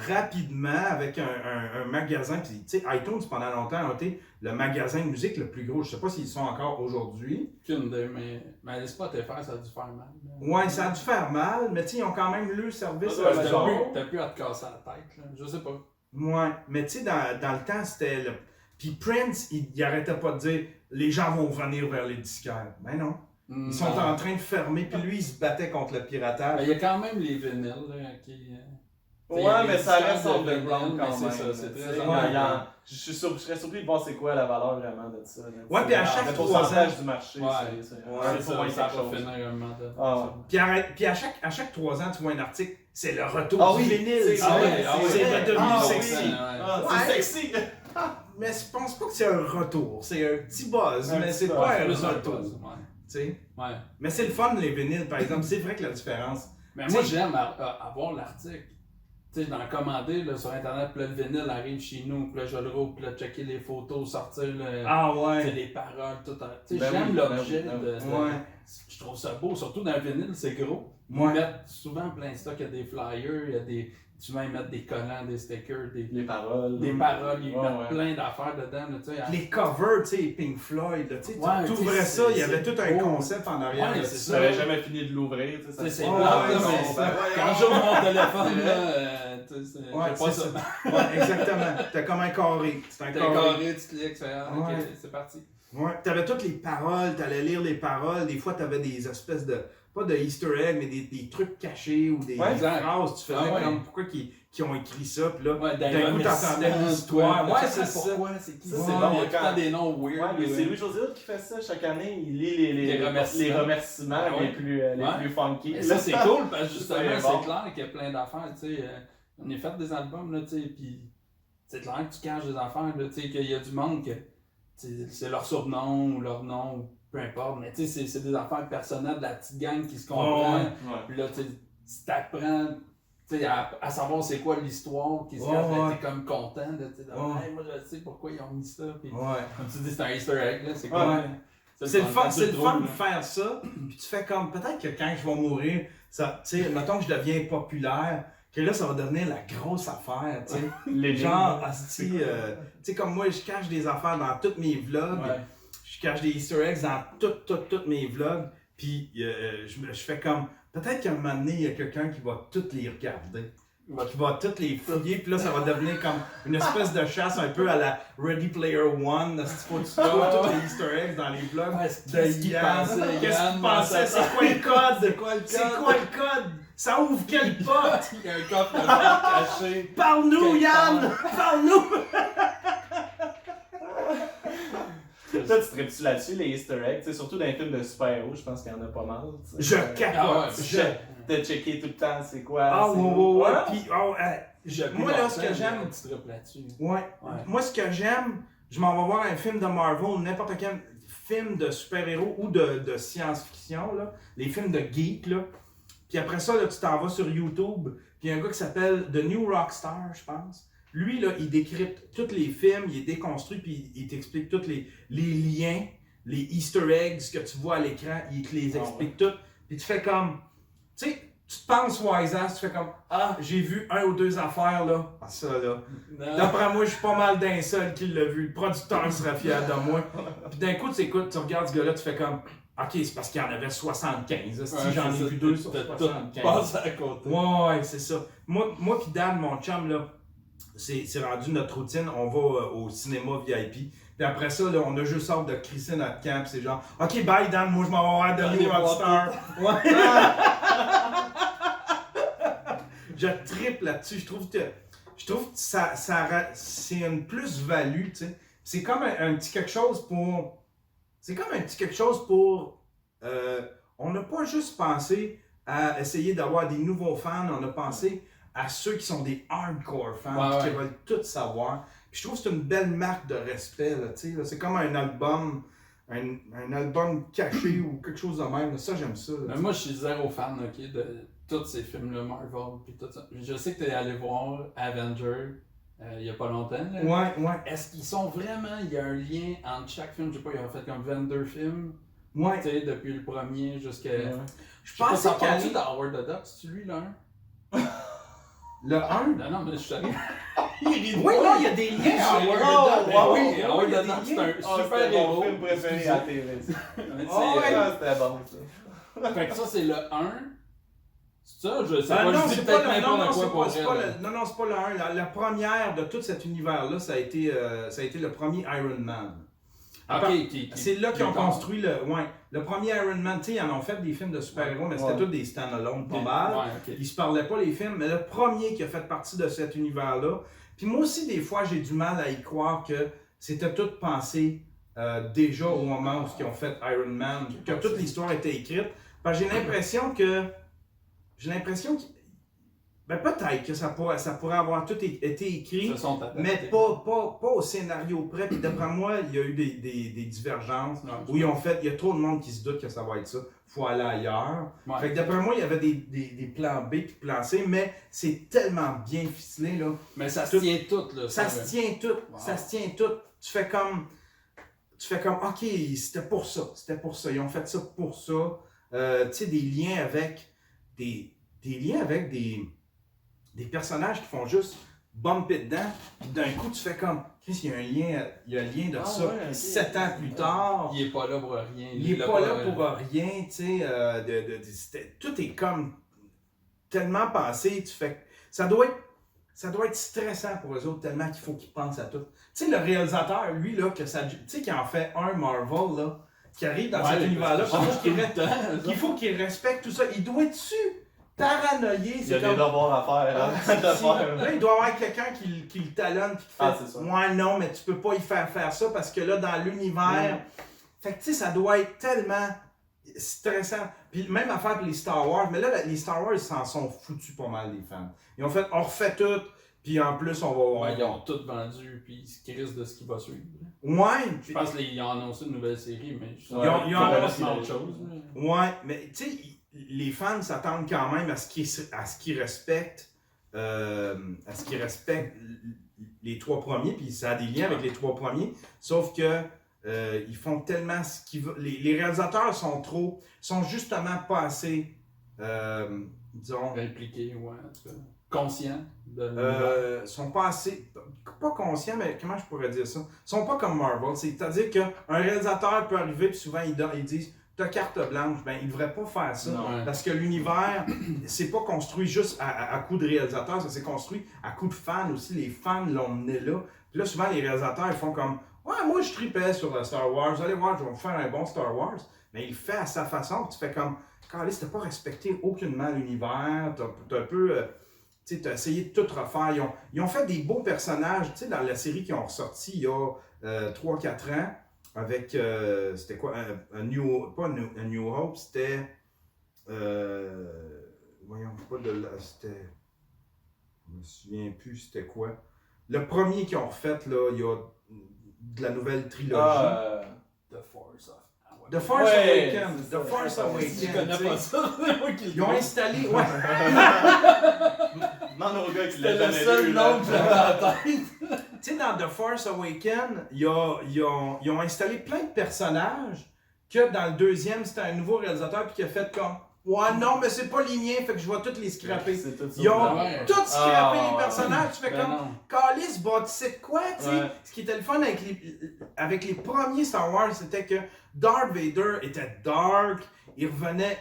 rapidement avec un magasin. Puis, tu sais, iTunes pendant longtemps a été le magasin de musique le plus gros. Je sais pas s'ils sont encore aujourd'hui. Mais les Spotify, ça a dû faire mal. Ouais, ça a dû faire mal, mais tu sais, ils ont quand même le service. T'as plus à te casser la tête, là. Je sais pas. Ouais, mais tu sais, dans le temps, c'était le. Puis Prince, il arrêtait pas de dire les gens vont venir vers les disquaires. Ben non. Ils sont en train de fermer, puis lui, il se battait contre le piratage. Mais il y a quand même les vinyles là, qui. Ouais, mais ça reste underground quand même. C'est ça, c'est très je serais surpris de voir c'est quoi la valeur vraiment de ça. Ouais, puis à chaque 3 ans du marché, puis à chaque 3 ans, tu vois un article, c'est le retour du vinyle. C'est redevenu sexy. C'est sexy. Mais je pense pas que c'est un retour, c'est un petit buzz, mais c'est pas un retour. Ouais. Mais c'est le fun, les vinyles, par exemple. C'est vrai que la différence. Mais moi, j'aime avoir l'article. Tu sais, d'en commander là, sur Internet, puis le vinyle arrive chez nous, puis là, je le roule, puis là, checker les photos, sortir les paroles, tout. Tu sais, j'aime l'objet. Je trouve ça beau, surtout dans le vinyle, c'est gros. Ils mettent souvent plein de stock, il y a des flyers, il y a des souvent ils mettent des collants, des stickers, les paroles. Des paroles, ils mettent plein d'affaires dedans. Là, les covers, tu sais, Pink Floyd, tu ouvrais ça, il y avait tout un concept en arrière. Ouais, ça. J'avais jamais fini de l'ouvrir. C'est quand j'ouvre mon téléphone, là, c'est ça. Ouais, exactement. T'as comme un carré. C'est un carré, tu cliques, ok, c'est parti. Ouais, t'avais toutes les paroles, t'allais lire les paroles. Des fois, t'avais des espèces de, pas de Easter egg, mais des trucs cachés ou des phrases. Tu faisais comme, pourquoi qui ont écrit ça, puis là, d'un coup, t'entendais l'histoire. Ouais, c'est ça. Pourquoi, c'est qui? C'est bon, il y a tout le temps des noms weird. Ouais, c'est Louis-José qui fait ça chaque année. Il lit les remerciements les plus funky. Et ça, c'est cool, parce que justement, c'est clair qu'il y a plein d'affaires, tu sais. On a fait des albums, là, tu sais, puis c'est clair que tu caches des affaires, là, tu sais, qu'il y a du monde que c'est leur surnom ou leur nom, ou peu importe, mais tu sais, c'est des affaires personnelles de la petite gang qui se comprend. Puis là, tu t'apprends à savoir c'est quoi l'histoire qui se passe, t'es comme content de hey, moi je sais pourquoi ils ont mis ça. Puis, comme tu dis, c'est un Easter egg, là, c'est cool. C'est le fun de faire ça, puis tu fais comme, peut-être que quand je vais mourir, ça, tu sais, mettons que je deviens populaire, que là, ça va devenir la grosse affaire, tu sais. Genre, tu sais, comme moi, je cache des affaires dans tous mes vlogs. Je cache des Easter eggs dans tous mes vlogs. Puis, je fais comme, peut-être qu'à un moment donné, il y a quelqu'un qui va toutes les regarder. Qui va toutes les fouiller. Puis là, ça va devenir comme une espèce de chasse un peu à la Ready Player One. Si tu trouves tous les Easter eggs dans les vlogs de Yann. Qu'est-ce qu'il pensait? C'est quoi le code? C'est quoi le code? Ça ouvre quelle porte? Il y a un coffre de caché. Parle-nous, Yann! Parle-nous! Toi, tu tripes-tu là-dessus, les Easter eggs? Surtout dans les films de super-héros, je pense qu'il y en a pas mal. Je capote! De checker tout le temps, c'est quoi? Puis, moi, là, ce que j'aime... Moi, ce que j'aime, je m'en vais voir un film de Marvel, n'importe quel film de super-héros ou de science-fiction, là, les films de geek, là. Puis après ça, là, tu t'en vas sur YouTube, puis il y a un gars qui s'appelle The New Rockstar, je pense. Lui, là, il décrypte tous les films, il est déconstruit, puis il t'explique tous les liens, les Easter eggs que tu vois à l'écran, il te les explique tous. Puis tu fais comme, tu sais, tu te penses wise ass, tu fais comme, j'ai vu un ou deux affaires, là. Ça, là. D'après moi, je suis pas mal d'un seul qui l'a vu. Le producteur serait fier de moi. Puis d'un coup, tu écoutes, tu regardes ce gars-là, tu fais comme, OK, c'est parce qu'il y en avait 75. Si j'en ai vu deux sur 75. À côté. Ouais, c'est ça. Moi pis Dan, mon chum, là, c'est rendu notre routine. On va au cinéma VIP. Puis après ça, là, on a juste hâte de crisser notre camp. C'est genre, OK, bye Dan, moi je m'en vais voir The New Rockstar. Ouais. Je trippe là-dessus. Je trouve que ça c'est une plus-value, tu sais. C'est comme un petit quelque chose pour... C'est comme un petit quelque chose pour... on n'a pas juste pensé à essayer d'avoir des nouveaux fans, on a pensé à ceux qui sont des hardcore fans, qui veulent tout savoir. Puis je trouve que c'est une belle marque de respect, là, tu sais. Là, c'est comme un album caché ou quelque chose de même. Là. Ça, j'aime ça. Là, moi, je suis zéro fan, OK, de tous ces films-là, Marvel, puis tout ça. Je sais que tu es allé voir Avengers. Il n'y a pas longtemps. Là. Ouais. Est-ce qu'ils sont vraiment... Il y a un lien entre chaque film? Je sais pas, ils ont fait comme 22 films. Ouais. Tu sais, depuis le premier jusqu'à... Ouais. Je pense que ça parle-tu d'Howard the Duck? C'est-tu lui, le 1? Le 1? Non, mais je suis allé... Oui, non, il y a des liens à Howard the Duck. Oui, Howard the Duck, c'est un super héros. Mon film préféré à la TV. C'était bon, ça. Fait que ça, c'est le 1. C'est ça? Je sais pas, non, je dis peut-être n'importe quoi pour Non, c'est pas le 1. La première de tout cet univers-là, ça a été le premier Iron Man. C'est là qu'ils ont construit le premier Iron Man. Tu sais, ils en ont fait des films de super-héros, mais c'était tous des stand-alone, pas mal. Ils se parlaient pas, les films, mais le premier qui a fait partie de cet univers-là. Puis moi aussi, des fois, j'ai du mal à y croire que c'était tout pensé déjà au moment où ils ont fait Iron Man, que toute l'histoire était écrite. Parce que j'ai l'impression que... Ben peut-être que ça pourrait avoir tout été écrit, mais pas au scénario près. Puis d'après moi, il y a eu des divergences où ils ont fait, il y a trop de monde qui se doute que ça va être ça. Faut aller ailleurs. Fait que d'après moi, il y avait des plans B et plans C, mais c'est tellement bien ficelé, là. Mais ça se tient tout, là. Ça se tient tout. Ça se tient tout. Tu fais comme, OK, c'était pour ça. Ils ont fait ça pour ça. Tu sais, des liens avec des des personnages qui font juste bumper dedans, d'un coup tu fais comme, Chris, il y a un lien de ça, ouais, 7 ans plus tard. Il est pas là pour rien. Il est pas là pour rien, tu sais, tout est comme tellement pensé, tu fais, ça doit être stressant pour eux autres tellement qu'il faut qu'ils pensent à tout. Tu sais, le réalisateur, lui, là, tu sais, qui en fait un Marvel, là, qui arrive dans cet univers-là, qu'il faut qu'il respecte tout ça, il doit être paranoïé. Il y a des devoirs à faire. Là, il doit y avoir quelqu'un qui le talonne et qui fait c'est ça. ouais, non, mais tu peux pas y faire ça parce que là, dans l'univers. Fait que tu sais, ça doit être tellement stressant. Puis même affaire pour les Star Wars, mais là, les Star Wars, ils s'en sont foutus pas mal, les fans. Ils ont fait, on refait tout, puis en plus, on va. Ils ont tout vendu, puis ils se crissent de ce qui va suivre. Ouais. Je pense qu'ils ont annoncé une nouvelle série, mais ils ont annoncé autre chose. Ouais, mais tu sais, les fans s'attendent quand même à ce qu'ils respectent les 3 premiers, puis ça a des liens avec les 3 premiers, sauf que ils font tellement ce qu'ils veulent. Les réalisateurs sont justement pas assez, disons... Impliqués, ouais, en tout cas. Conscients. Sont pas assez... Pas conscients, mais comment je pourrais dire ça? Sont pas comme Marvel, c'est-à-dire qu'un réalisateur peut arriver, puis souvent ils disent... Ta carte blanche, ben il devrait pas faire ça. Non. Parce que l'univers, c'est pas construit juste à coup de réalisateurs, ça s'est construit à coup de fans aussi. Les fans l'ont mené là. Puis là, souvent, les réalisateurs, ils font comme ouais, moi je tripais sur Star Wars, vous allez voir, je vais vous faire un bon Star Wars. Mais il le fait à sa façon, tu fais comme Carlis, t'as pas respecté aucunement l'univers, t'as un peu. Tu sais, t'as essayé de tout refaire. Ils ont fait des beaux personnages, tu sais, dans la série qui ont ressorti il y a 3-4 ans. Avec, c'était quoi, pas un New Hope, c'était, voyons, pas de c'était, je me souviens plus c'était quoi. Le premier qu'ils ont refait, là, il y a de la nouvelle trilogie. The Force of The Force Awakens. The Force Awakens. Je connais pas ça, c'est moi qui le Ils ont installé, ouais. Non, au gars qui C'était l'a le jamais seul lu, nom que j'avais en tête. Tu sais, dans The Force Awakens, ils ont installé plein de personnages que dans le deuxième, c'était un nouveau réalisateur puis qui a fait comme ouais, non, mais c'est pas les miens, fait que je vais tous les scraper. Ils ont tous scrappé les personnages. Tu fais comme Callis, bâtissait de quoi, tu sais. Ouais. Ce qui était le fun avec les premiers Star Wars, c'était que Darth Vader était dark, il revenait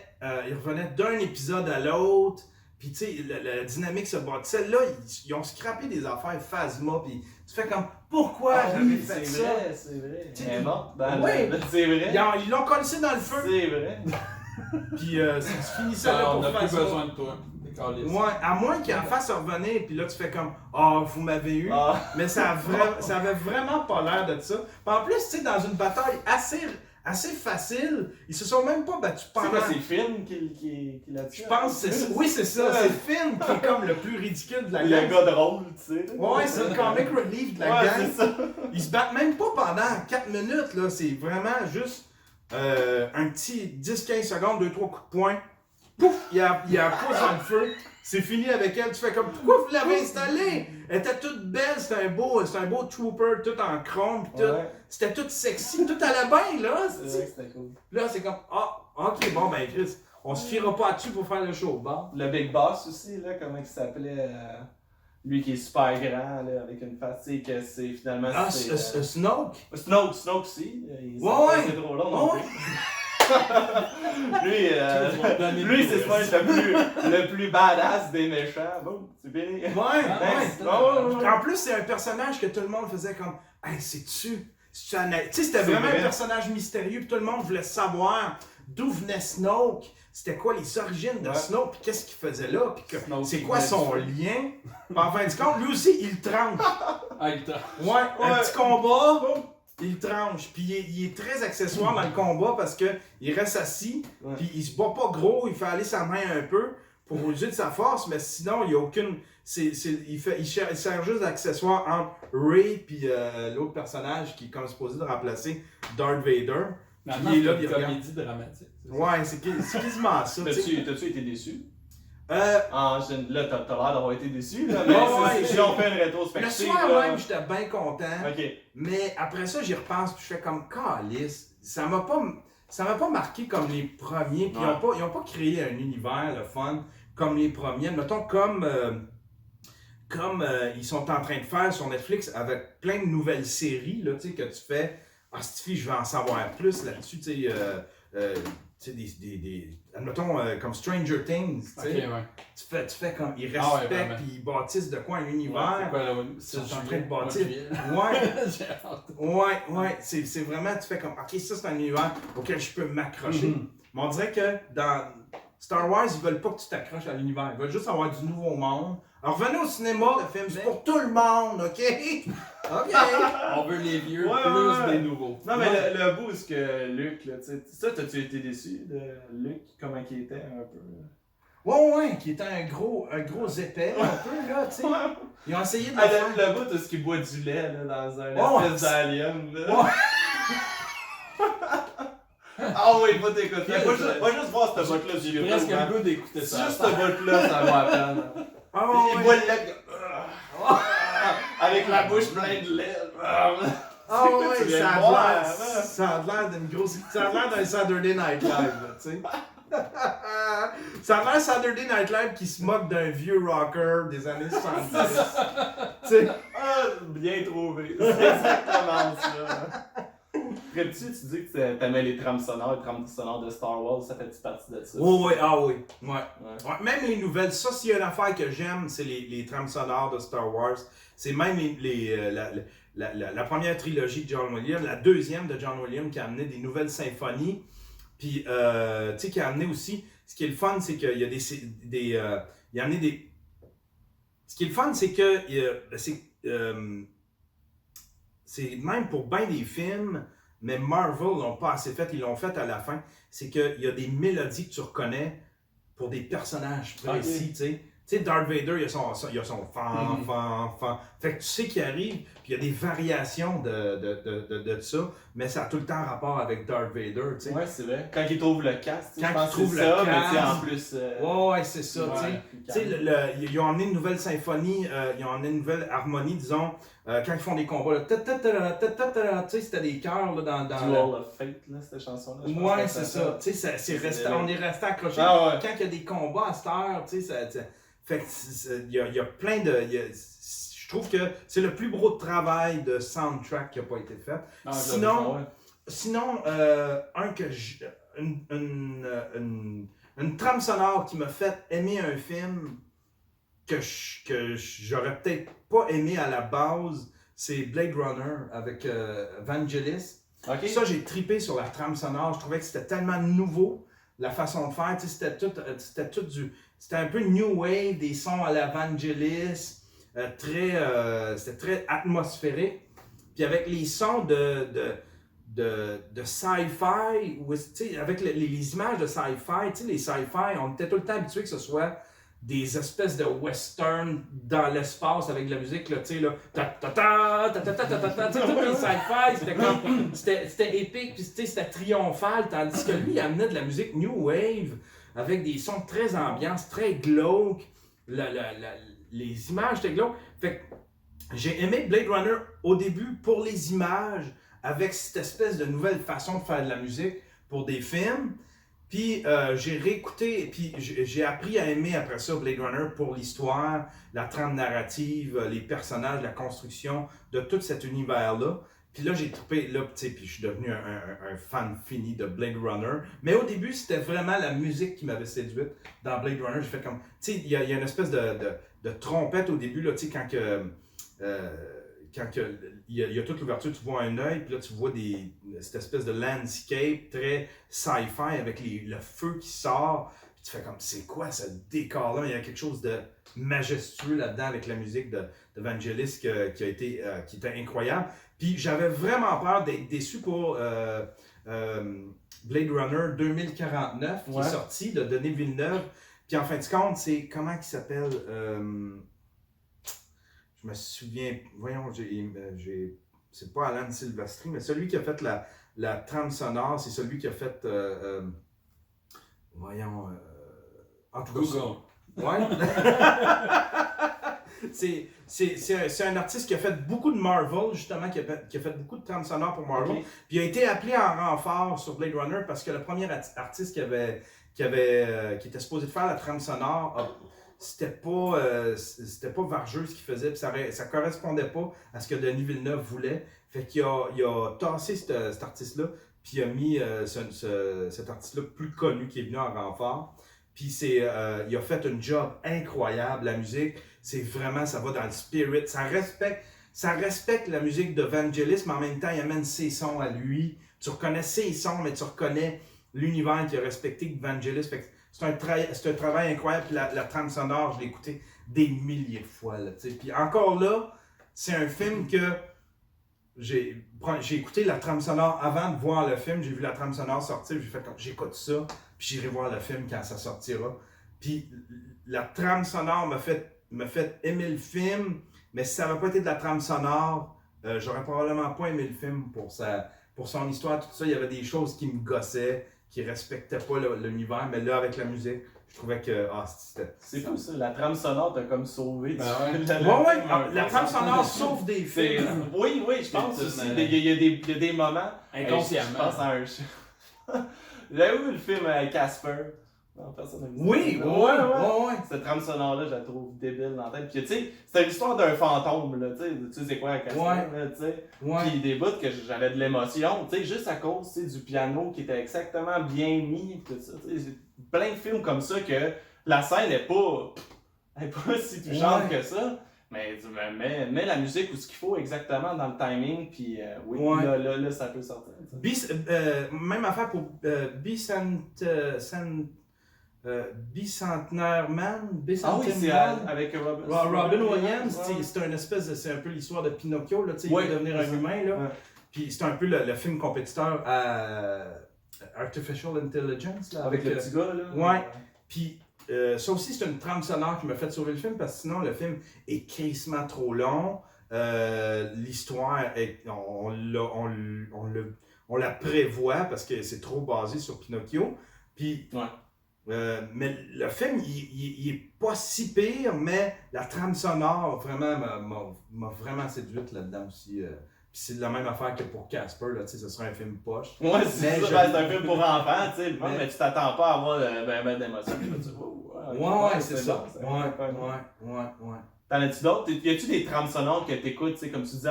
d'un épisode à l'autre. Puis tu sais, la dynamique se bâtissait. Là, ils ont scrappé des affaires Phasma. Puis tu fais comme, pourquoi j'avais fait ça? C'est vrai. C'est bon. c'est vrai. Ils l'ont collé dans le feu. C'est vrai. Puis c'est fini ça là On pour n'a plus Phasma. besoin de toi. Ouais, à moins qu'il en fasse revenir, puis là tu fais comme vous m'avez eu. Mais ça avait vraiment pas l'air de ça. Puis en plus, tu sais, dans une bataille assez facile, ils se sont même pas battus pendant. C'est quoi, c'est Finn qui l'a tué? Je pense que c'est ça. Oui, c'est ça. C'est Finn qui est comme le plus ridicule de la gang. Le gars drôle, tu sais. Ouais, c'est le comic relief de la gang. C'est ça. Ils se battent même pas pendant 4 minutes, là. C'est vraiment juste un petit 10-15 secondes, 2-3 coups de poing. Pouf! Il y a un pouce dans le feu. C'est fini avec elle. Tu fais comme, pourquoi vous l'avez installée? Elle était toute belle. C'était un beau trooper, tout en chrome. Pis tout. Ouais. C'était tout sexy. Tout allait bien, là. C'est vrai que c'était cool. Là, c'est comme, ok, bon, ben, Chris, on se fiera pas dessus pour faire le show. Bon. Le Big Boss aussi, là, comment il s'appelait? Lui qui est super grand, là, avec une face, tu sais, que c'est finalement... Snoke? Snoke aussi. C'est trop long. Ouais. Lui, c'est le plus badass des méchants. Bon, c'est fini. Ouais. En plus, c'est un personnage que tout le monde faisait comme, hey, c'est-tu? Tu sais, c'était vraiment un personnage mystérieux, puis tout le monde voulait savoir d'où venait Snoke, c'était quoi les origines de Snoke, puis qu'est-ce qu'il faisait là, puis c'est quoi son lien. Puis en fin de compte, lui aussi, il tranche. Ouais, un petit combat. Il tranche, puis il est très accessoire dans le combat parce que il reste assis, puis il se bat pas gros, il fait aller sa main un peu pour user de sa force, mais sinon il y a aucune, il sert juste d'accessoire entre Rey puis l'autre personnage qui est comme supposé de remplacer Darth Vader. Maintenant, c'est une comédie dramatique. Ouais, c'est quasiment ça. T'as-tu été déçu? Là, t'as l'air d'avoir été déçu, là, mais si on fait une rétrospective... Le soir même, j'étais bien content, okay. Mais après ça, j'y repense, puis je fais comme, calice, ça m'a pas marqué comme les premiers, puis ils ont pas créé un univers, le fun, comme les premiers. Mettons, comme comme ils sont en train de faire sur Netflix avec plein de nouvelles séries, là, que tu fais, ah, Stifi, je veux en savoir plus là-dessus, tu sais, admettons, comme Stranger Things, tu sais, ouais. tu fais comme, ils respectent, puis ils bâtissent de quoi un univers, ils sont en train de bâtir, ouais, c'est vraiment, tu fais comme, ok, ça c'est un univers auquel je peux m'accrocher, mais on dirait que dans Star Wars, ils veulent pas que tu t'accroches à l'univers, ils veulent juste avoir du nouveau monde. Alors revenez au cinéma, le film c'est pour tout le monde, ok? Ok! On veut les vieux plus des nouveaux. Non mais le bout, c'est que Luke, là, tu sais, ça, t'as-tu été déçu de Luke, comment il était un peu? Ouais, qui était un gros épais, un peu, là, tu sais. Ils ont essayé de le faire. Le bout, est-ce qu'il boit du lait, là, dans un espèce d'alien, là? Ah oui, va t'écouter. Va juste voir ce bout-là. J'ai presque le goût d'écouter ça. Juste ce bout-là, ça va à peine. Il boit le lait. Avec la bouche pleine de lait. Ah ouais, ça a l'air d'une grosse. Ça a l'air d'un Saturday Night Live, là, tu sais. Ça a l'air Saturday Night Live qui se moque d'un vieux rocker des années 70. Tu sais. Ah, bien trouvé. C'est exactement ça. Après-tu, tu dis que t'aimais les trames sonores de Star Wars, ça fait partie de ça? Oui, ouais. Même les nouvelles, ça, s'il y a une affaire que j'aime, c'est les trames sonores de Star Wars. C'est même la première trilogie de John Williams, la deuxième de John Williams qui a amené des nouvelles symphonies. Puis, tu sais, qui a amené aussi. Ce qui est le fun, c'est qu'il y a il a amené des. Ce qui est le fun, c'est que. C'est même pour bien des films, mais Marvel l'ont pas assez fait, ils l'ont fait à la fin. C'est qu'il y a des mélodies que tu reconnais pour des personnages précis, tu sais. Tu sais, Darth Vader, il a son fan. Fait que tu sais qu'il arrive, puis il y a des variations de ça, mais ça a tout le temps rapport avec Darth Vader, tu sais. Ouais, c'est vrai. Quand il trouve le casque, je pense que c'est ça, mais en plus... Ouais, c'est ça, tu sais. Ils ont emmené une nouvelle symphonie, ils ont emmené une nouvelle harmonie, disons, quand ils font des combats, tu sais, c'était des chœurs, là, dans... Duel of Fate, là, cette chanson-là. Ouais, c'est ça. Tu sais, on est resté accroché. Ah, ouais. Quand il y a des combats à cette heure, tu sais, fait que il y a plein de... je trouve que c'est le plus gros travail de soundtrack qui n'a pas été fait. Sinon, une trame sonore qui m'a fait aimer un film que j'aurais peut-être pas aimé à la base, c'est Blade Runner avec Vangelis. Okay. Ça, j'ai trippé sur la trame sonore. Je trouvais que c'était tellement nouveau, la façon de faire. C'était un peu new wave, des sons à la Vangelis, c'était très atmosphérique. Puis avec les sons de sci-fi, avec les images de sci-fi, les sci-fi, on était tout le temps habitué que ce soit des espèces de western dans l'espace avec de la musique, là, tu sais, là, tous les sci-fi, c'était épique, puis c'était triomphal, tandis que lui, il amenait de la musique new wave, avec des sons très ambiance, très glauques, les images étaient glauques. Fait que j'ai aimé Blade Runner au début pour les images, avec cette espèce de nouvelle façon de faire de la musique pour des films. Puis j'ai réécouté, puis j'ai appris à aimer après ça Blade Runner pour l'histoire, la trame narrative, les personnages, la construction de tout cet univers-là. Puis là, j'ai trippé, là, tu sais, puis je suis devenu un fan fini de Blade Runner. Mais au début, c'était vraiment la musique qui m'avait séduite dans Blade Runner. J'ai fait comme, tu sais, il y a une espèce de trompette au début, là, tu sais, quand il y a toute l'ouverture, tu vois un œil, puis là, tu vois cette espèce de landscape très sci-fi avec le feu qui sort. Puis tu fais comme, c'est quoi ce décor-là? Il y a quelque chose de majestueux là-dedans avec la musique de Vangelis qui était incroyable. Puis j'avais vraiment peur d'être déçu pour Blade Runner 2049 qui est sorti de Denis Villeneuve. Puis en fin de compte, c'est comment il s'appelle? Je me souviens, voyons, c'est pas Alan Silvestri, mais celui qui a fait la trame sonore, c'est celui qui a fait, en tout cas, Google. Ouais. C'est un artiste qui a fait beaucoup de Marvel, justement, qui a fait beaucoup de trames sonores pour Marvel. Okay. Puis il a été appelé en renfort sur Blade Runner parce que le premier artiste qui était supposé de faire la trame sonore c'était pas vargeux ce qu'il faisait, puis ça correspondait pas à ce que Denis Villeneuve voulait. Fait qu'il a tassé cet artiste-là, puis il a mis cet artiste-là plus connu qui est venu en renfort. Puis il a fait un job incroyable, la musique, c'est vraiment, ça va dans le spirit, ça respecte la musique de Vangelis, mais en même temps, il amène ses sons à lui. Tu reconnais ses sons, mais tu reconnais l'univers qu'il a respecté de Vangelis. Fait que c'est un travail incroyable. Puis la trame sonore, je l'ai écouté des milliers de fois. Là, puis encore là, c'est un film que j'ai écouté la trame sonore avant de voir le film. J'ai vu la trame sonore sortir. J'ai fait comme j'écoute ça, puis j'irai voir le film quand ça sortira. Puis la trame sonore m'a fait aimer le film. Mais si ça n'avait pas été de la trame sonore, j'aurais probablement pas aimé le film pour son histoire, tout ça. Il y avait des choses qui me gossaient, qui respectaient pas l'univers, mais là, avec la musique, je trouvais que c'était... C'est comme ça, la trame sonore t'a comme sauvé. La trame sonore sauve des films. Oui, je pense aussi. Il y a des moments... Inconsciemment. Je pense à un... J'avais vu le film Casper. Oui. Cette trame sonore-là, je la trouve débile dans la tête. Puis tu sais, c'est l'histoire d'un fantôme, là, tu sais quoi, Casper, là, tu sais. Puis des bouts que j'avais de l'émotion, tu sais, juste à cause du piano qui était exactement bien mis, tout ça. Tu sais, plein de films comme ça que la scène n'est pas si touchante que ça. Mais la musique où ce qu'il faut exactement dans le timing, puis là, ça peut sortir. Même affaire pour Bicentenaire Man. C'est avec Robin Williams. C'est un peu l'histoire de Pinocchio, là, il va devenir un humain. Là. Puis c'est un peu le film compétiteur à Artificial Intelligence. Là, avec le petit gars. Là. Ouais. Puis ça aussi, c'est une trame sonore qui m'a fait sauver le film parce que sinon, le film est crissement trop long. L'histoire, on la prévoit parce que c'est trop basé sur Pinocchio. Puis, mais le film, il est pas si pire, mais la trame sonore vraiment m'a vraiment séduite là-dedans aussi. Puis c'est la même affaire que pour Casper, là, ce serait un film poche. Ouais, c'est un film pour enfants, tu sais, mais tu t'attends pas à avoir d'émotions. C'est ça. Ouais. T'en as-tu d'autres? Y a-tu des trames sonores que t'écoutes, tu sais, comme tu dis,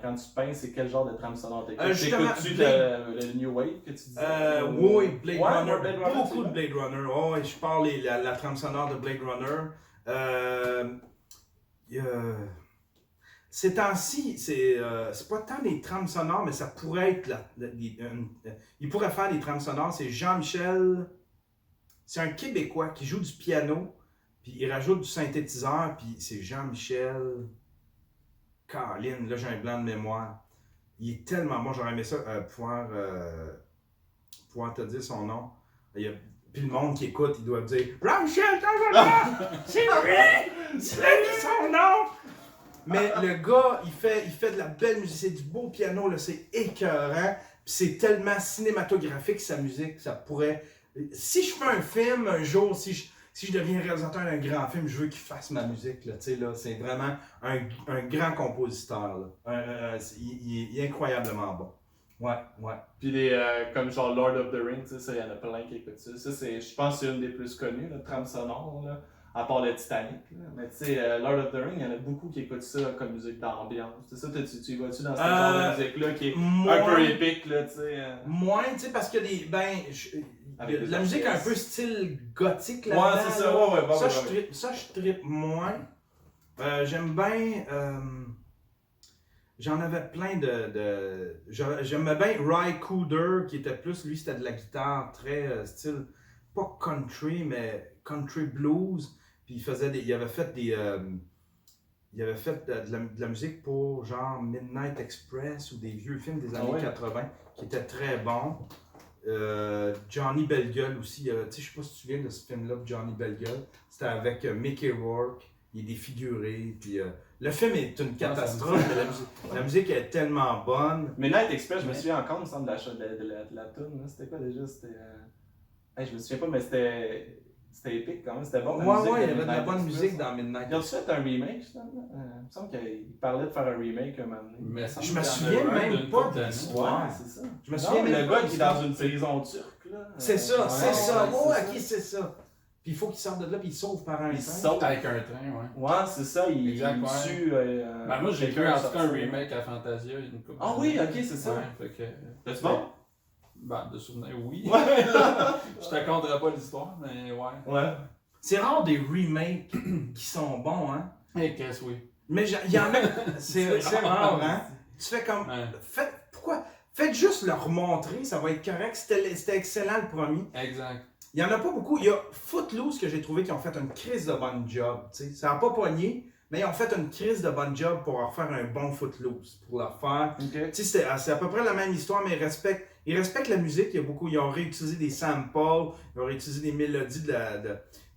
quand tu peins, c'est quel genre de trame sonore t'écoutes? T'écoutes-tu le New Wave que tu disais? Oui, Blade Runner. Beaucoup de Blade Runner. Oh, je parle la trame sonore de Blade Runner. Ces temps-ci, c'est pas tant des trames sonores, mais ça pourrait être il pourrait faire des trames sonores. C'est Jean-Michel. C'est un Québécois qui joue du piano. Puis il rajoute du synthétiseur, puis c'est Jean-Michel. Caroline, là j'ai un blanc de mémoire. Il est tellement bon, j'aurais aimé ça pouvoir te dire son nom. Puis le monde qui écoute, il doit dire Jean-Michel, c'est vrai! C'est son nom! Mais le gars, il fait de la belle musique, c'est du beau piano, là, c'est écœurant. Puis c'est tellement cinématographique sa musique, ça pourrait. Si je fais un film un jour, si je deviens réalisateur d'un grand film, je veux qu'il fasse ma musique. Là, là, c'est vraiment un grand compositeur. Là. Il est incroyablement bon. Ouais. Puis comme genre Lord of the Rings, il y en a plein qui écoutent ça. Je pense que c'est une des plus connues, la trame sonore, là, à part le Titanic. Là. Mais tu sais, Lord of the Rings, il y en a beaucoup qui écoutent ça comme musique d'ambiance. C'est ça, tu vas-tu dans ce genre de musique-là qui est un peu épique, là, tu sais? Moins, tu sais, parce que la musique un peu style gothique là. Ouais, c'est ça, ça, je trippe moins. J'aime bien. J'en avais plein j'aimais bien Ry Cooder, qui était plus, lui, c'était de la guitare très style, pas country, mais country blues. Puis il avait fait de la musique pour genre Midnight Express ou des vieux films des années 80 qui étaient très bons. Johnny Belle-Gueule aussi, je sais pas si tu te souviens de ce film-là, Johnny Belle-Gueule. C'était avec Mickey Rourke, il est défiguré, puis le film est une catastrophe, mais la musique est tellement bonne. Midnight Express, je me souviens encore, il me semble, de la tune, c'était quoi déjà? Je me souviens pas, mais c'était épique quand même, c'était bon. Ouais, il y avait de la bonne musique dans Midnight. Ils ont fait un remake, finalement. Il me semble qu'il parlait de faire un remake un moment donné. Je me souviens même pas de l'histoire. C'est ça. Je me souviens le gars qui est dans une prison turque, là. C'est ça. Oh, ok, c'est ça. puis il faut qu'il sorte de là, puis il sauve par un train. Il saute avec un train, ouais. Ouais, c'est ça, il tue. Ben moi, j'ai vu en tout cas un remake à Fantasia. Ah oui, ok, c'est ça. Ouais, fait que... C'est bon? Ben, de souvenir, oui. Ouais. Je te raconterai pas l'histoire, mais ouais. Ouais. C'est rare des remakes qui sont bons, hein. Et qu'est-ce oui. Mais il y en a, c'est rare, hein. Tu fais comme, pourquoi? Faites juste leur montrer, ça va être correct. C'était excellent le premier. Exact. Il y en a pas beaucoup. Il y a Footloose que j'ai trouvé qui ont fait une crise de bonne job. T'sais. Ça n'a pas pogné, mais ils ont fait une crise de bonne job pour leur faire un bon Footloose, pour leur faire. Okay. C'est à peu près la même histoire, mais ils respectent la musique. Il y a beaucoup, ils ont réutilisé des samples, ils ont réutilisé des mélodies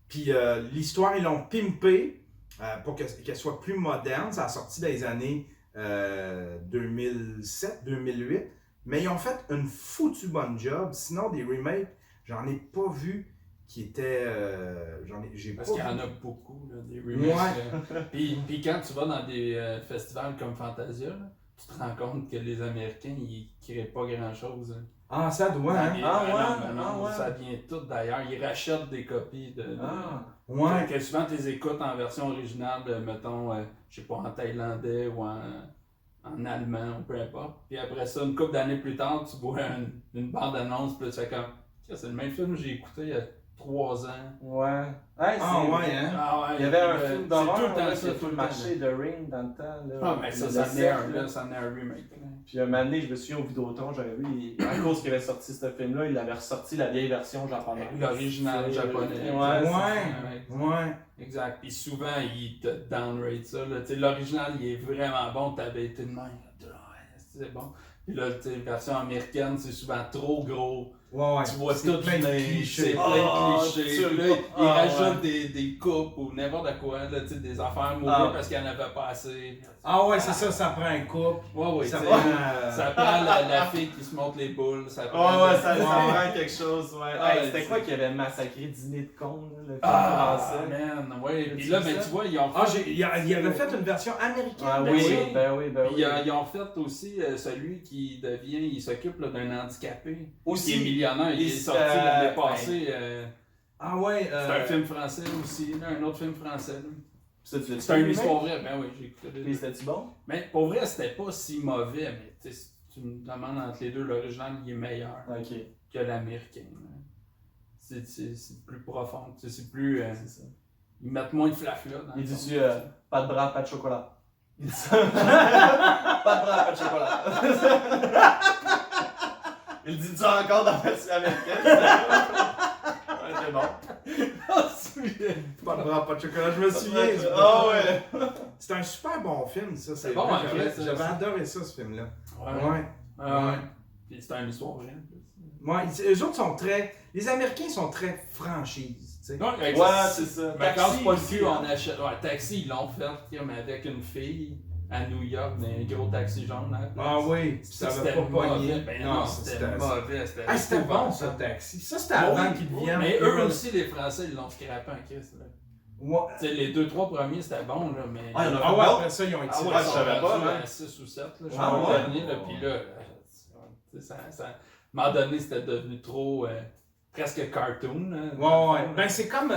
Puis l'histoire, ils l'ont pimpé pour qu'elle soit plus moderne. Ça a sorti dans les années 2007, 2008. Mais ils ont fait une foutue bonne job. Sinon, des remakes, j'en ai pas vu qui étaient. Parce qu'il y en a beaucoup, là, des remakes. Ouais. Puis quand tu vas dans des festivals comme Fantasia, là, tu te rends compte que les Américains, ils créent pas grand-chose. Hein. Ah, ça doit, hein? Non, ça vient tout d'ailleurs. Ils rachètent des copies de... Ouais. Que souvent, tu les écoutes en version originale, mettons, je sais pas, en thaïlandais ou en allemand ou peu importe. Puis après ça, une couple d'années plus tard, tu vois une bande-annonce, puis tu fais comme, c'est le même film que j'ai écouté il y a 3 ans. Ouais. Hein? Il y avait un film d'horreur tout le temps qui a tout marché de Ring dans le temps. Là, mais ça en est un remake. Puis un moment donné, je me souviens au Vidéotron, j'avais vu, à cause qu'il avait sorti ce film-là, il avait ressorti la vieille version japonaise. L'original japonais. Ouais. Exact. Puis souvent, ils te downrate ça. L'original, il est vraiment bon, t'avais été de même. C'est bon. Puis là, la version américaine, c'est souvent trop gros. Ouais. Tu vois tout plein de clichés. C'est plein de clichés. Là, ils rajoutent des coupes ou n'importe quoi, là, des affaires mauvaises parce qu'il n'y en avait pas assez. Ah ouais, c'est ça, ça prend un couple. Ouais, ça prend la fille qui se monte les boules. Ça prend ça prend quelque chose. Ouais. C'était quoi qui avait massacré Dîner de con, le film français? Man, ouais. Puis là, tu vois, ils ont fait... il avait fait une version américaine. Ah oui, ben oui. Puis ils ont fait aussi celui qui devient, il s'occupe d'un handicapé. Aussi. Qui est millionnaire, il est sorti l'année passée. Ah ouais. C'est un film français aussi, là, un autre film français. Là. C'est une histoire vraie, ben oui, j'ai écouté. Et c'était-tu bon? Mais pour vrai, c'était pas si mauvais, mais si tu me demandes entre les deux, l'original il est meilleur que l'américain. C'est plus profond, c'est plus. C'est ça. Ils mettent moins de flafla. Il dit pas de bras, pas de chocolat. Il dit ça. Pas de bras, pas de chocolat. Il dit ça encore dans la version américaine. C'est bon. Pas de bras, pas de chocolat, je me souviens. Ah ouais. C'est un super bon film, ça. C'est bon, j'avais adoré ça, ce film-là. Ouais. Puis c'est une histoire vraie. Ouais, eux autres sont très. Les Américains sont très franchises, tu sais. Ouais, c'est ça. Mais quand c'est pas le cul, on achète. Ouais, Taxi, ils l'ont fait comme avec une fille à New York, dans un gros taxi jaune. Hein, ah oui, ça avait pas pogné. Ben non, c'était mauvais. C'était bon, ça, Taxi. Ça, c'était avant qu'ils deviennent. Mais eux aussi, les Français, ils l'ont scrappé en crise. Ouais. Les 2-3 premiers, c'était bon, là, mais... Après ça, ils ont été... je savais pas, à 6 ou 7, là, je pense, dernier, là, puis là, à un moment donné, c'était devenu trop, presque cartoon. Ouais. Ben, c'est comme,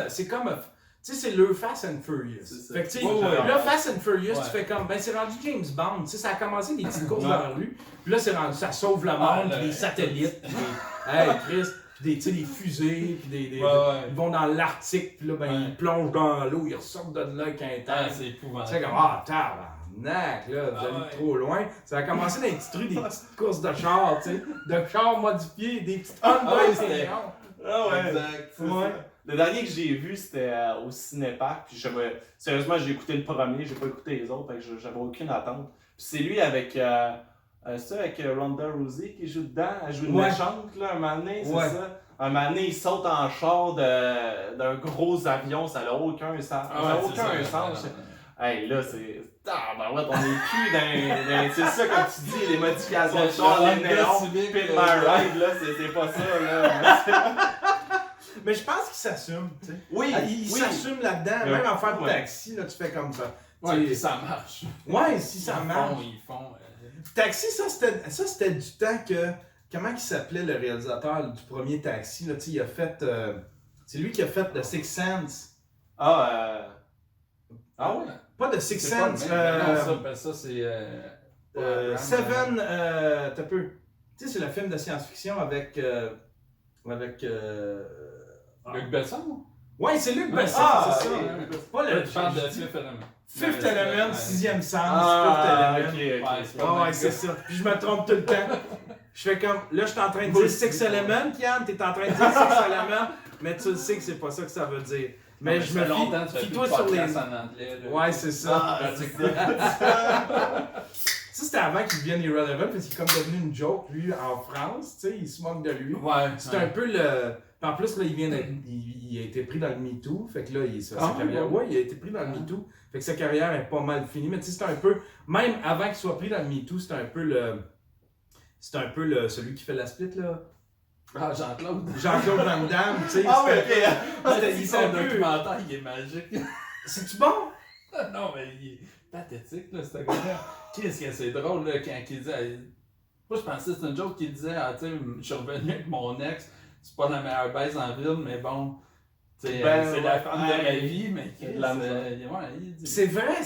tu sais, c'est le Fast and Furious. Fait que, tu sais, là, Fast and Furious, tu fais comme, ben, c'est rendu James Bond. Tu sais, ça a commencé des petites courses dans la rue, puis là, c'est rendu, ça sauve le monde, puis des satellites, puis hey, Chris, des fusées, puis ils vont dans l'Arctique, puis là, ben, ils plongent dans l'eau, ils ressortent de là avec un tank. C'est épouvantable. Tu sais, comme, tabarnak, là, vous allez trop loin. Ça a commencé dans les petits trucs, des petites courses de chars, tu sais, de chars modifiés, des petites Honda. Exact. Le dernier que j'ai vu, c'était au Cinépark. Puis sérieusement, j'ai écouté le premier, j'ai pas écouté les autres, j'avais aucune attente. Puis c'est lui avec Ronda Rousey qui joue dedans. Elle joue une méchante, là, un moment donné, c'est ça. Un moment donné, il saute en char d'un gros avion, ça n'a aucun sens. Ça n'a aucun sens. Hey, là, c'est. Ben ouais, on est plus dans. C'est ça, comme tu dis, les modifications de char, les néons, Pit My Ride, là, c'est pas ça, là. Mais je pense qu'il s'assume, tu sais. Oui, il s'assume là-dedans, même en faire de taxi, là, tu fais comme ça. Ouais, ça marche. Ouais, si ça marche. Ils font. Taxi, ça c'était du temps que. Comment il s'appelait le réalisateur du premier Taxi, là, tu sais, il a fait. C'est lui qui a fait The Sixth Sense. Ah ouais? Pas The Sixth C'est pas le Sense. même. Ça c'est. Seven. T'as peu. Tu sais, c'est le film de science-fiction avec. Luc Besson? Ouais, c'est Luc Ouais, Besson, c'est ça. Pas le. Tu parles de Fifth Element. Fifth Element, sixième sens, Ah, Fifth ok, Element. ok. Ouais, c'est pas Ouais, c'est ça. Puis je me trompe tout le temps. Je fais comme, là, je suis en train de dire Six Element, Yann, t'es en train de dire Six Element, mais tu le sais que c'est pas ça que ça veut dire. Mais je me longtemps que tu fais fie-toi plus de sur les... podcast en anglais. Là. Ouais, c'est ça. Ah, c'est ça. Ça, c'était avant qu'il devienne irrelevant, parce qu'il est comme devenu une joke, lui, en France, tu sais, il se moque de lui. Ouais. C'est un peu le... En plus, là, il a été pris dans le MeToo, fait que là, sa carrière... Ouais, il a été pris dans le MeToo, fait que sa carrière est pas mal finie, mais tu sais, c'est un peu... Même avant qu'il soit pris dans le MeToo, c'est un peu celui qui fait la split, là. Ah, Jean-Claude. Jean-Claude Van Damme, tu sais. Ah ouais, Il c'est son un peu... documentaire, il est magique. C'est-tu bon? Non, mais il est pathétique, là, ce gars-là. Qu'est-ce que c'est drôle, là, quand il dit... Moi, je pensais que c'était une joke qui disait, ah, tu sais, je suis revenu avec mon ex, c'est pas la meilleure baise en ville, mais bon, tu sais, c'est la femme de ma vie, mais C'est vrai,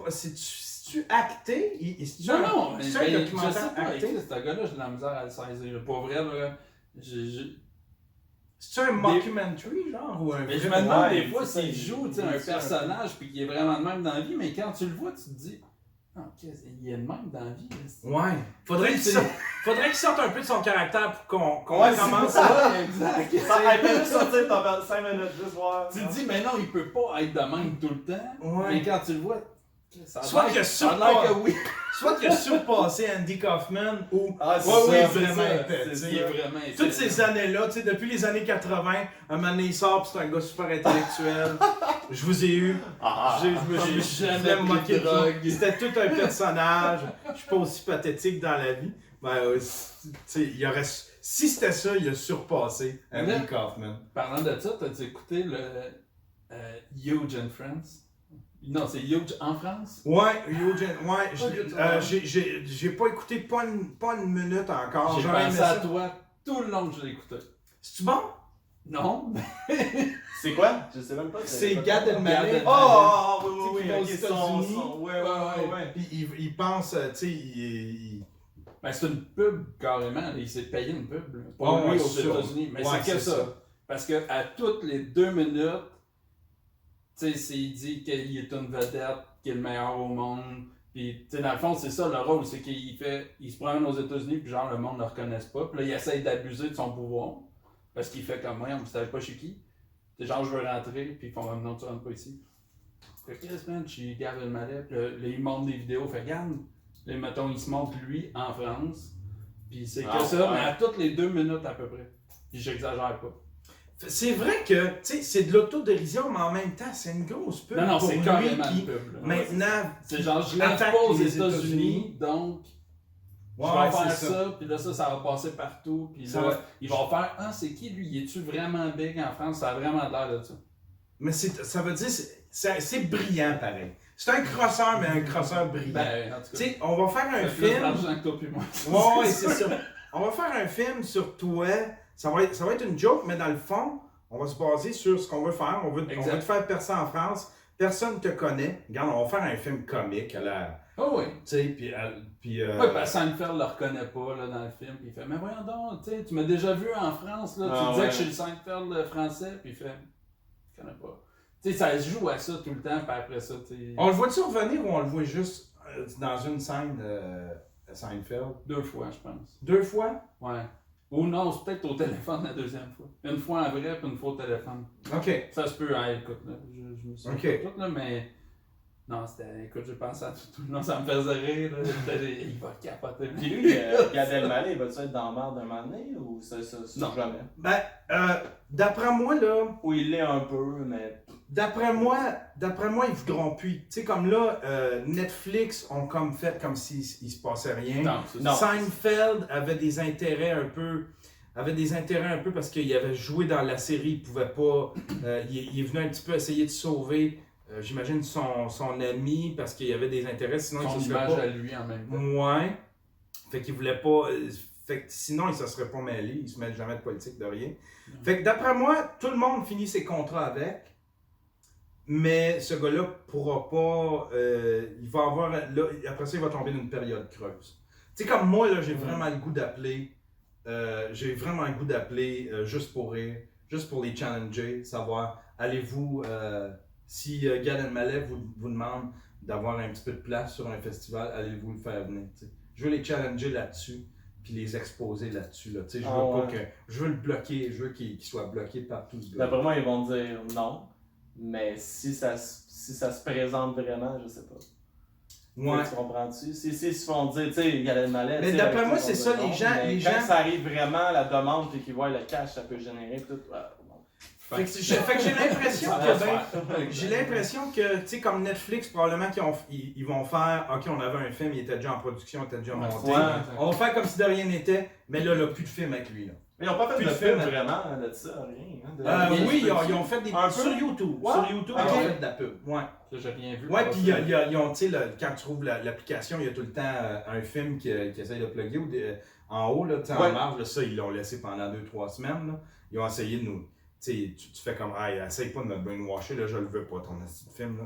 c'est-tu acté? Non, c'est un je documentaire sais pas, acté? ce gars-là, j'ai de la misère à le saisir. Pour vrai, là, C'est un mockumentary, genre, ou un mais je vrai- me demande Ouais, des fois c'est ça, s'il joue tu sais, un personnage puis qu'il est vraiment de même dans la vie, mais quand tu le vois, tu te dis, ah, ok, il est de même dans la vie. Ouais. Faudrait qu'il sorte un peu de son caractère pour qu'on Ouais, commence c'est à... Exact. Ça peut juste sortir dans 5 minutes, juste voir. Tu te dis, mais non, il peut pas être de même tout le temps. Ouais. Mais quand tu le vois, ça a Soit l'air- qu'il a ça a l'air que oui. Soit qu'il a surpassé Andy Kaufman, ou... Ah, c'est Ouais, oui, ça. vraiment ça. épais, tu C'est sais. il est vraiment Toutes épais. ces années-là, tu sais, depuis les années 80, un moment donné, il sort pis c'est un gars super intellectuel. Je vous ai eu. Je me suis jamais jamais pris moqué de de drogue. vous. C'était tout un personnage. Je suis pas aussi pathétique dans la vie. Ben, tu sais, il aurait... Si c'était ça, il a surpassé Andy Mais- Kaufman. Parlant de ça, t'as-tu écouté le Huge in France? Non, c'est Huge en France? Ouais, Eugene, ouais, j'ai pas écouté pas une minute encore. J'ai J'aurais aimé pensé à ça. toi tout le long que je l'écoutais. C'est-tu bon? Non? C'est quoi? Je sais même pas. C'est Gad Elmaleh. Oh, oui, Tu sais, oui, qui va aux ok, États-Unis. ouais. Puis il pense, tu sais, il... Ben, c'est une pub carrément, là. Il s'est payé une pub là, pour Oh, lui ouais, aux sûr. États-Unis. Mais Ouais, c'est que c'est ça. ça. Parce que à toutes les 2 minutes, tu sais, il dit qu'il est une vedette, qu'il est le meilleur au monde. Puis, tu sais, dans le fond, c'est ça le rôle, c'est qu'il se promène aux États-Unis, puis genre, le monde ne le reconnaisse pas. Puis là, il essaye d'abuser de son pouvoir. Parce qu'il fait comme moi, on ne savait pas chez qui. C'est genre, je veux rentrer, puis ils font comme non, tu rentres pas ici. Fait que, qu'est-ce que je suis Gad Elmaleh, puis là, il montre des vidéos, fait regarde. Là, mettons, il se montre lui en France. Puis c'est que ça, mais à toutes les 2 minutes à peu près. Puis j'exagère pas. C'est vrai que, tu sais, c'est de l'autodérision, mais en même temps, c'est une grosse pub Non, pour c'est lui carrément qui, une pub. Là. maintenant... C'est genre, je lève attaque pas aux les États-Unis, donc Ouais, je vais faire c'est ça, puis là, ça va passer partout, puis Ça là, va- ils vont faire, ah, c'est qui lui, est-tu vraiment big en France? Ça a vraiment l'air de ça. Mais ça veut dire, c'est brillant, pareil. C'est un crosseur, mais un crosseur brillant. Ben, en tout Tu cas, sais, on va faire un ça fait plus film... d'argent que toi puis moi. Ouais, c'est ça. On va faire un film sur toi. Ça va être une joke, mais dans le fond, on va se baser sur ce qu'on veut faire. On veut te faire percer en France. Personne ne te connaît. Regarde, on va faire un film comique à la... Oh oui. Tu sais, puis... Ouais, parce que Seinfeld le reconnaît pas là, dans le film, puis il fait, mais voyons donc, tu m'as déjà vu en France, là, tu disais que je suis le Seinfeld français, puis il fait, je connais pas. Tu sais, ça se joue à ça tout le temps, puis après ça, tu sais. On le voit-tu revenir ou on le voit juste dans une scène de Seinfeld? 2 fois, je pense. 2 fois? Ouais. Ou non, c'est peut-être au téléphone la 2e fois. Une fois en vrai, puis une fois au téléphone. OK. Ça se peut, écoute, là, je me souviens pas tout, là, mais... Non, c'était... Écoute, je pense à tout le long, ça me faisait rire, là. Il va capoter. Puis lui, Gad Elmaleh, il va-tu être dans le marde d'un moment donné, ou ça Non. jamais? Ben, d'après moi, là... Ou il l'est un peu, mais... D'après moi, ils voudront plus. Tu sais, comme là, Netflix ont comme fait comme s'il se passait rien. Non, c'est Non. Seinfeld avait des intérêts un peu parce qu'il avait joué dans la série, il pouvait pas. Il est venu un petit peu essayer de sauver, j'imagine, son ami parce qu'il y avait des intérêts, sinon son il se serait image pas. à lui en même temps. Ouais. Fait qu'il voulait pas. Fait que sinon, ils se seraient pas mêlés, ils se mêlent jamais de politique, de rien. Fait que d'après moi, tout le monde finit ses contrats avec, mais ce gars-là pourra pas, il va avoir, là, après ça, il va tomber dans une période creuse. Tu sais, comme moi, là, j'ai vraiment le goût d'appeler, juste pour rire, juste pour les challenger, savoir, allez-vous, si Gad Elmaleh vous demande d'avoir un petit peu de place sur un festival, allez-vous le faire venir, t'sais. Je veux les challenger là-dessus, puis les exposer là-dessus. Là. Je veux pas que. Je veux le bloquer, je veux qu'il soit bloqué partout. D'après moi, ils vont dire non. Mais si ça se présente vraiment, je sais pas. Ouais. Tu comprends-tu? Si ils se font dire, tu sais, il y a le malaise. Mais d'après moi, c'est ça, les gens. Quand ça arrive vraiment, la demande, puis qu'ils voient le cash, ça peut générer tout. Fait que j'ai l'impression que, tu sais, comme Netflix, probablement ils vont faire, ok, on avait un film, il était déjà en production, il était déjà monté. On va faire comme si de rien n'était, mais là, il n'y a plus de film avec lui. Là. Mais ils n'ont pas fait de film vraiment de ça, rien. Oui, ils ont fait des pubs sur YouTube. Sur YouTube, ils ont fait de la pub. Ouais. J'ai rien vu. Ouais, puis ils ont, tu sais, quand tu trouves l'application, il y a tout le temps un film qui essaye de plugger en haut, là, en marge, là, ça, ils l'ont laissé pendant 2-3 semaines. Là. Ils ont essayé de nous. Tu fais comme, hey, essaye pas de me brainwasher, là, je le veux pas, ton astuce de film, là.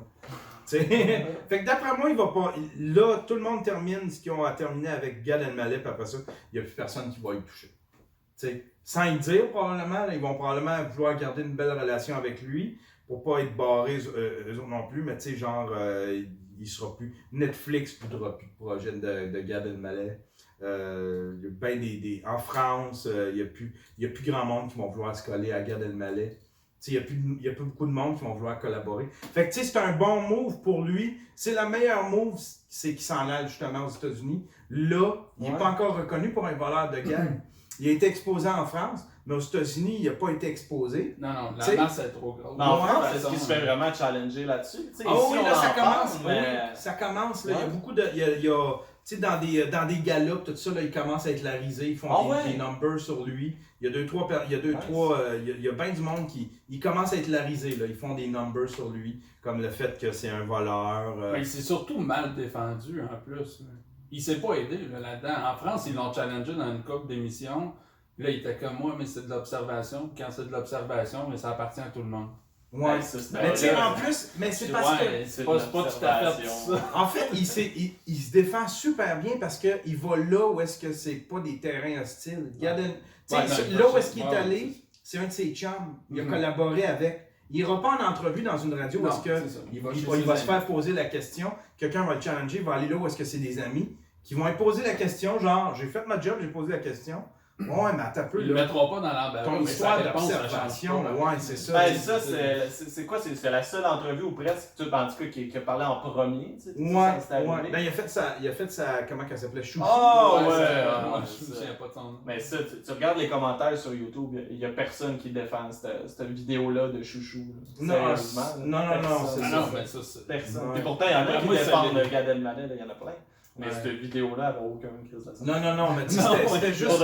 Fait que d'après moi, il va pas. Là, tout le monde termine ce qu'ils ont à terminer avec Gad Elmaleh, puis après ça, il n'y a plus personne qui va y toucher. T'sais, sans y dire, probablement, là, ils vont probablement vouloir garder une belle relation avec lui, pour pas être barrés, eux autres non plus, mais tu sais, genre, il sera plus. Netflix ne voudra plus de projet de Gad Elmaleh. Il y a ben en France, il n'y a plus grand monde qui vont vouloir se coller à Gad Elmaleh. Il n'y a plus beaucoup de monde qui vont vouloir collaborer. Fait que c'est un bon move pour lui. C'est la meilleure move, c'est qu'il s'en aille justement aux États-Unis. Là, il n'est pas encore reconnu pour un voleur de gang. Il a été exposé en France, mais aux États-Unis, il n'a pas été exposé. Non, la masse est trop grosse. En France, est-ce qu'il se fait vraiment challenger là-dessus? Oui, là, ça commence. Mais... Oui, ça commence. Là. Il y a beaucoup de... Tu sais, dans des galops, tout ça, là, ils commencent à être larisés, ils font des numbers sur lui. Il y a il y a bien du monde qui commence à être larisé, là. Ils font des numbers sur lui, comme le fait que c'est un voleur. Mais c'est surtout mal défendu en plus. Il s'est pas aidé là-dedans. En France, ils l'ont challengé dans une couple d'émissions. Là, il était comme moi, mais c'est de l'observation. Quand c'est de l'observation, mais ça appartient à tout le monde. Ouais, mais tu sais, en plus, mais c'est parce que... C'est pas tout à fait ça. En fait, il se défend super bien parce qu'il va là où est-ce que c'est pas des terrains hostiles. Là où est-ce qu'il est allé, c'est un de ses chums. Il a collaboré avec. Il n'ira pas en entrevue dans une radio où est-ce que il va se faire poser la question. Quelqu'un va le challenger, il va aller là où est-ce que c'est des amis qui vont lui poser la question, genre, j'ai fait ma job, j'ai posé la question. Ouais, mais attends un peu. Ils ne le mettront pas dans l'embarras. Ton histoire d'observation, ouais, c'est ça. Ben, ça, c'est quoi? C'est la seule entrevue ou presque, en tout cas, qui a parlé en premier. Tu sais, ouais. Ben, il a fait sa. Comment qu'elle s'appelait? Chouchou. Oh, ouais. Je me souviens pas de son nom. Mais ça, tu regardes les commentaires sur YouTube, il n'y a personne qui défend cette vidéo-là de Chouchou. Non, c'est non, mais ça, c'est. Personne. Et pourtant, il y en a qui défendent Gad Elmaleh, il y en a plein. Mais cette vidéo-là avait aucun crise de ça. Non, mais c'était juste.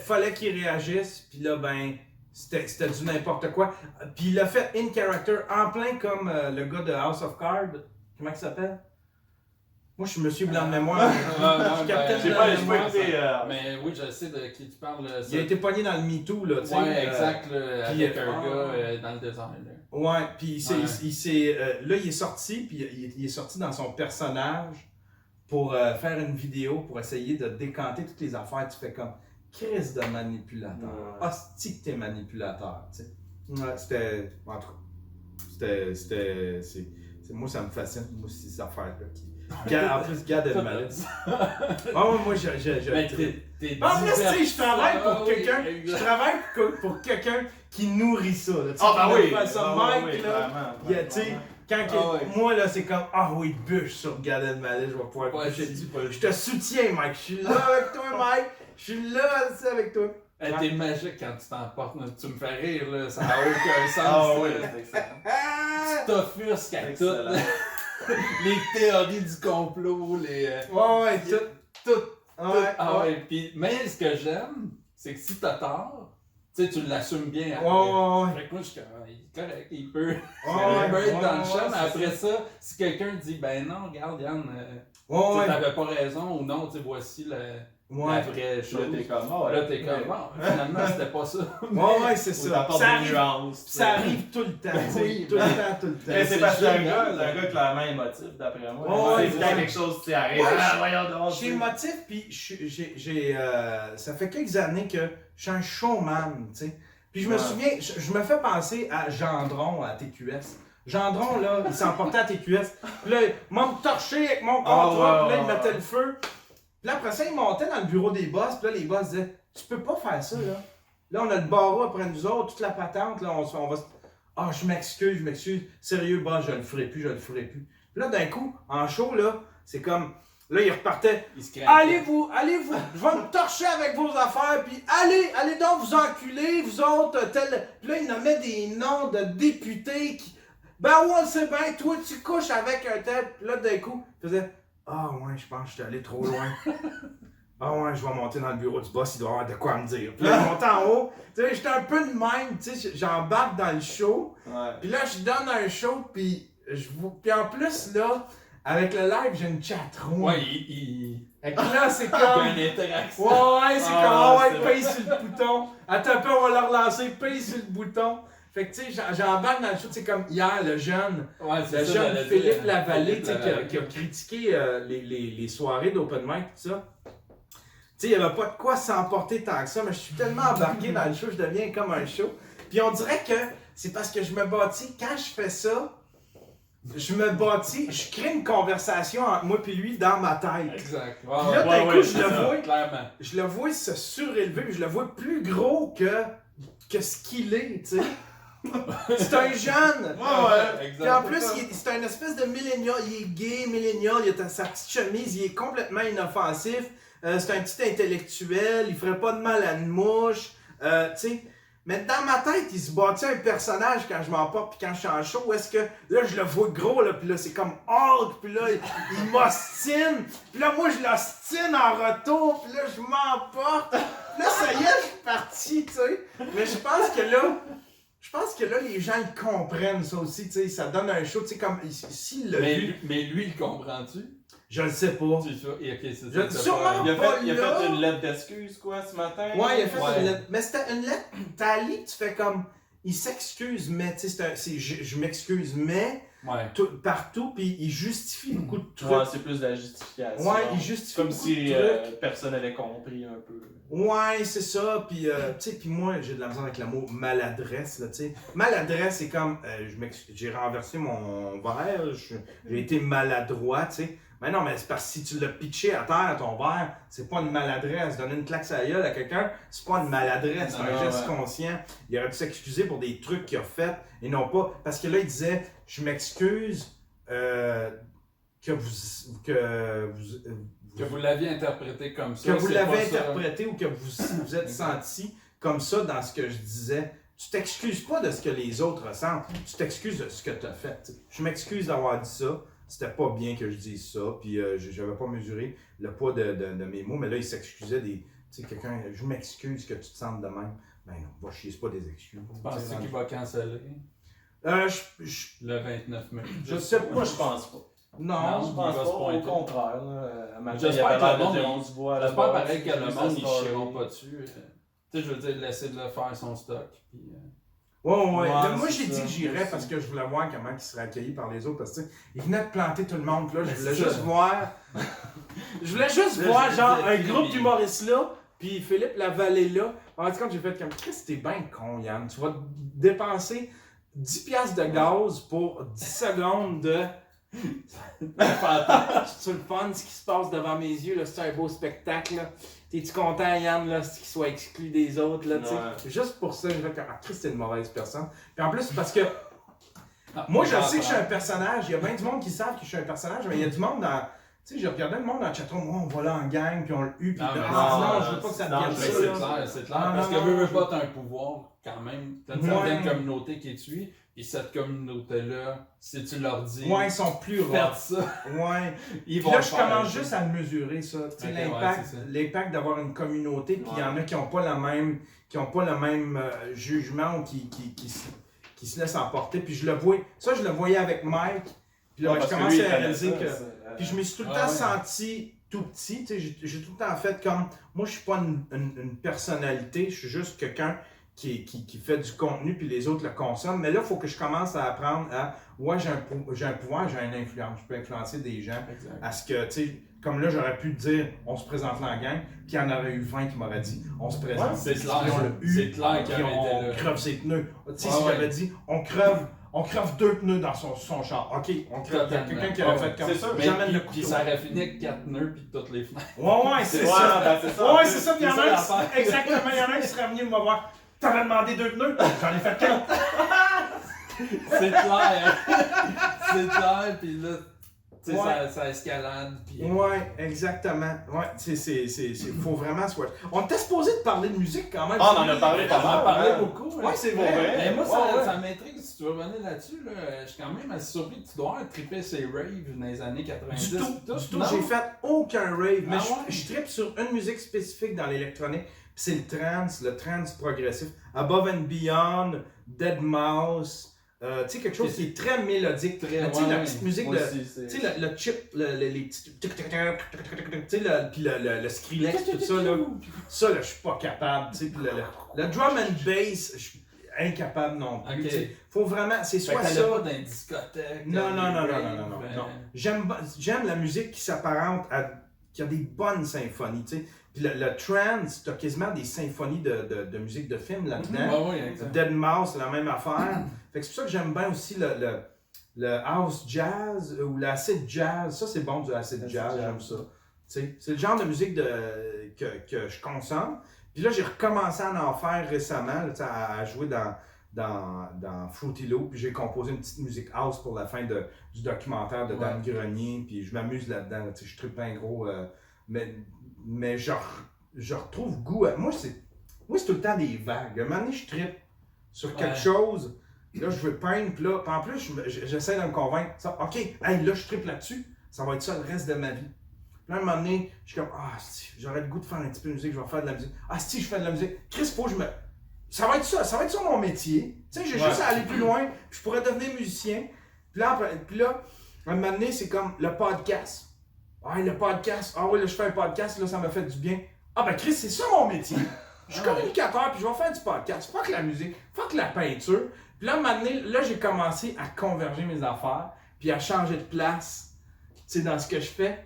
Fallait qu'il réagisse, puis là, ben, c'était du n'importe quoi. Puis il a fait in character, en plein comme le gars de House of Cards. Comment il s'appelle? Moi, je suis Monsieur Blanc de mémoire. Je suis Capitaine Blanc de mémoire. Mais oui, je sais de qui tu parles. Il a été pogné dans le MeToo, là, tu sais. Ouais, exact, avec un gars dans le désert. Ouais, puis là, il est sorti, puis il est sorti dans son personnage pour faire une vidéo, pour essayer de décanter toutes les affaires. Tu fais comme, crise de manipulateur. Hostie que t'es manipulateur, tu sais. Ouais, c'était... En tout cas, moi, ça me fascine, moi, ces affaires-là. En plus, Gad Elmaleh. Moi, en plus, tu sais, je travaille pour quelqu'un... Je travaille pour quelqu'un qui nourrit ça, là. Ah, ben oui! Mike, là, tu sais... Moi, là, c'est comme, oui, bûche sur Gad Elmaleh, je vais pouvoir bûcher. Je te soutiens, Mike. Je suis là avec toi, Mike. Je suis là aussi avec toi. T'es magique quand tu t'emportes. Tu me fais rire, là. Ça n'a aucun sens. Oui, c'est excellent. Tu t'offusques à tout. Les théories du complot, les... tout. Puis, mais ce que j'aime, c'est que si t'as tort, tu l'assumes bien. Fait que moi, je suis correct, il peut être dans le champ, mais après ça, si quelqu'un dit, ben non, regarde, Yann, t'avais pas raison, ou non, voici la vraie chose. Là, t'es comme, Là, t'es comme, finalement, c'était pas ça. Ouais, c'est ça. T'apportes des nuances. Ça arrive tout le temps, tu sais, tout le temps. Mais c'est parce que c'est un gars clairement émotif, d'après moi. Ouais, c'est quand quelque chose, tu sais, arrive. Voyons donc. Je suis émotif, puis ça fait quelques années que je suis un showman, tu sais. Puis je me souviens, je me fais penser à Gendron à TQS. Gendron, là, il s'emportait à TQS. Puis là, il m'a torché avec mon contrat, puis là, il mettait le feu. Puis là, après ça, il montait dans le bureau des boss, puis là, les boss disaient « Tu peux pas faire ça, là. Là, on a le barreau après nous autres, toute la patente, là, on va... Ah, je m'excuse. Sérieux, boss, je le ferai plus. Puis là, d'un coup, en show, là, c'est comme... Là, il repartait. Allez-vous, je vais me torcher avec vos affaires, puis allez donc vous enculer, vous autres, tel... Puis là, il nommait des noms de députés qui... Ben ouais, c'est bien, toi, tu couches avec un tel. Puis là, d'un coup, il faisait... Ah ouais, je pense que je suis allé trop loin. Ah ouais, je vais monter dans le bureau du boss, il doit avoir de quoi me dire. Puis là, je monte en haut. Tu sais, j'étais un peu de même, tu sais, j'embarque dans le show. Ouais. Puis là, je donne un show, puis en plus, là, avec le live, j'ai une chatroom. Ouais, Et là, c'est comme... Il y a une interaction. Ouais, c'est comme, paye sur le bouton. Attends un peu, on va le relancer, paye sur le bouton. Fait que, tu sais, j'embarque dans le show, c'est comme hier, le jeune Philippe Lavallée, tu sais, qui a critiqué les soirées d'open mic, tout ça. Tu sais, il n'y avait pas de quoi s'emporter tant que ça, mais je suis tellement embarqué dans le show, je deviens comme un show. Puis on dirait que c'est parce que je me bâtis, quand je fais ça, je crée une conversation entre moi et lui dans ma tête. Exact. Puis là, d'un coup, clairement. Je le vois se surélever, puis je le vois plus gros que ce qu'il est, tu sais. C'est un jeune! Ouais, Puis en plus, c'est un espèce de millénial. Il est gay, millénial, il a sa petite chemise, il est complètement inoffensif. C'est un petit intellectuel, il ferait pas de mal à une mouche. Tu sais. Mais dans ma tête, il se bâtit un personnage quand je m'emporte puis quand je suis en show. Où est-ce que là, je le vois gros, là, puis là, c'est comme Hulk, puis là, il m'ostine. Puis là, moi, je l'ostine en retour, puis là, je m'emporte. Là, ça y est, je suis parti, tu sais. Mais je pense que là, les gens ils comprennent ça aussi, tu sais, ça donne un show, tu sais, comme s'il l'a vu. Mais lui, il comprend-tu? Je le sais pas. C'est ça. Et okay, Il a fait une lettre d'excuse, quoi, ce matin? Ouais, il a fait une lettre. Mais c'était une lettre, Tali, tu fais comme, il s'excuse, mais, tu sais, je m'excuse, mais, partout, puis il justifie beaucoup de trucs. Ouais, c'est plus de la justification. Ouais, il justifie comme beaucoup si de trucs. Personne n'avait compris un peu. Ouais, c'est ça, puis tu sais, puis moi, j'ai de la misère avec le mot maladresse, là, tu sais. Maladresse, c'est comme, j'ai renversé mon verre, j'ai été maladroit, tu sais. Mais non, mais c'est parce que si tu l'as pitché à terre, ton verre, c'est pas une maladresse. Donner une claque sur la gueule à quelqu'un, c'est pas une maladresse, c'est un geste conscient. Il aurait dû s'excuser pour des trucs qu'il a fait et non pas. Parce que là, il disait, je m'excuse que vous l'aviez interprété comme ça. Que vous l'avez interprété ou que vous êtes senti comme ça dans ce que je disais. Tu t'excuses pas de ce que les autres ressentent, tu t'excuses de ce que tu as fait. T'sais. Je m'excuse d'avoir dit ça. C'était pas bien que je dise ça, puis j'avais pas mesuré le poids de mes mots, mais là, il s'excusait des... Tu sais, quelqu'un, je m'excuse que tu te sentes de même. Ben non, va chier, c'est pas des excuses. Penses-tu qu'il va canceller? Le 29 mai. Je sais pas. Moi, je pense pas. Non, je pense pas. Au contraire. J'espère pareil que le monde, ils chieront pas dessus. Tu sais, je veux dire, laisser de le faire son stock, puis... Ouais. Moi, j'ai dit que j'irais parce que je voulais voir comment il serait accueilli par les autres. Parce que, il venait de planter tout le monde. Là, je voulais juste voir. Je voulais juste voir, genre, un groupe d'humoristes là, puis Philippe Lavallée là. En tout cas, j'ai fait comme, Chris, t'es bien con, Yann. Tu vas dépenser 10$ de gaz pour 10 secondes de. C'est le fun, ce qui se passe devant mes yeux, là, c'est un beau spectacle. Là. T'es-tu content, Yann, là, qu'il soit exclu des autres, là, tu sais? Juste pour ça, je vais dire, Christ, t'es une mauvaise personne. Puis en plus, parce que moi, je sais que je suis un personnage. Il y a bien du monde qui savent que je suis un personnage, mais il y a du monde dans. Tu sais, j'ai regardé le monde dans le chatroom, moi, on va là en gang, puis on le hue, puis non, je veux pas que ça devienne ça. C'est clair, parce que veux pas, t'as un pouvoir quand même. T'as une certaine communauté qui te suit, et cette communauté-là, si tu leur dis. Ouais, ils sont plus rares. ça. Ouais. Ils vont là, je commence juste à le mesurer, ça. Tu sais, l'impact d'avoir une communauté, puis il y en a qui n'ont pas le même jugement ou qui se laissent emporter. Puis je le voyais avec Mike. Puis là, je commençais à réaliser que. Puis je me suis tout le temps senti tout petit, tu sais, j'ai tout le temps fait comme... Moi, je suis pas une personnalité, je suis juste quelqu'un qui fait du contenu puis les autres le consomment. Mais là, il faut que je commence à apprendre à... Ouais, j'ai un pouvoir, j'ai une influence. Je peux influencer des gens à ce que, tu sais... Comme là, j'aurais pu dire, on se présente là en gang, puis il y en aurait eu 20 qui m'auraient dit, on se présente. Ouais, c'est clair, c'est clair qu'on creve ses pneus. Tu sais, si j'avais dit, on creve 2 pneus dans son char. Ok, on creve. Il y a quelqu'un qui aurait fait comme ça. Jamais le couteau. Puis ça aurait fini avec 4 pneus puis toutes les fenêtres. Ouais, c'est ça. Ouais, c'est ça. Il y en a un, exactement, il y en a un qui serait venu me voir. T'avais demandé 2 pneus? J'en ai fait 4. C'est clair. C'est clair, puis là... Ça escalade. Puis... Ouais, exactement. Ouais, faut vraiment switch. On était supposé de parler de musique quand même. Ah, on en a parlé pas mal. On en a parlé beaucoup. Ouais, c'est vrai. Mais moi, ça m'intrigue si tu veux revenir là-dessus. Là, je suis quand même assez surpris que tu dois avoir trippé ces raves dans les années 90. Du tout. J'ai fait aucun rave. Mais je trippe sur une musique spécifique dans l'électronique. C'est le trance progressif. Above and Beyond, Deadmauss. Tu sais, quelque chose qui est très mélodique. Tu sais, la petite musique, tu sais, le chip, les petits. Tu sais, puis le Skrillex, tout ça, là. Ça, là, je suis pas capable. Tu sais, puis le drum and bass, je suis incapable non plus. Okay. Faut vraiment. C'est soit ça. Pas dans une discothèque. Non. J'aime la musique qui s'apparente à. Qui a des bonnes symphonies, tu sais. Puis le trance, t'as quasiment des symphonies de musique de film là-dedans. Deadmauss, c'est la même affaire. Fait que c'est pour ça que j'aime bien aussi le house jazz ou l'acid jazz. Ça, c'est bon du acid jazz, j'aime ça. T'sais, c'est le genre de musique que je consomme. Puis là, j'ai recommencé à en faire récemment, là, à jouer dans Fruity Loop. Puis j'ai composé une petite musique house pour la fin du documentaire de Dan Grenier. Puis je m'amuse là-dedans. Là, je trippe un gros... Mais je retrouve goût à... Moi, c'est tout le temps des vagues. À un moment donné, je trippe sur quelque chose. Là, je veux peindre. Puis là, en plus, j'essaie de me convaincre. Ça, OK, hey, là, je trippe là-dessus. Ça va être ça le reste de ma vie. Puis là, à un moment donné, je suis comme, j'aurais le goût de faire un petit peu de musique. Je vais faire de la musique. Si, je fais de la musique. Chris, faut que je me... Ça va être ça mon métier. Tu sais, j'ai juste à aller plus loin. Puis je pourrais devenir musicien. Puis là, à un moment donné, c'est comme le podcast. Le podcast. Là, je fais un podcast, là, ça m'a fait du bien. Chris, c'est ça mon métier. Je suis communicateur, puis je vais faire du podcast. Fuck la musique, fuck la peinture. Puis là, à un moment donné, là, j'ai commencé à converger mes affaires, puis à changer de place, tu sais, dans ce que je fais.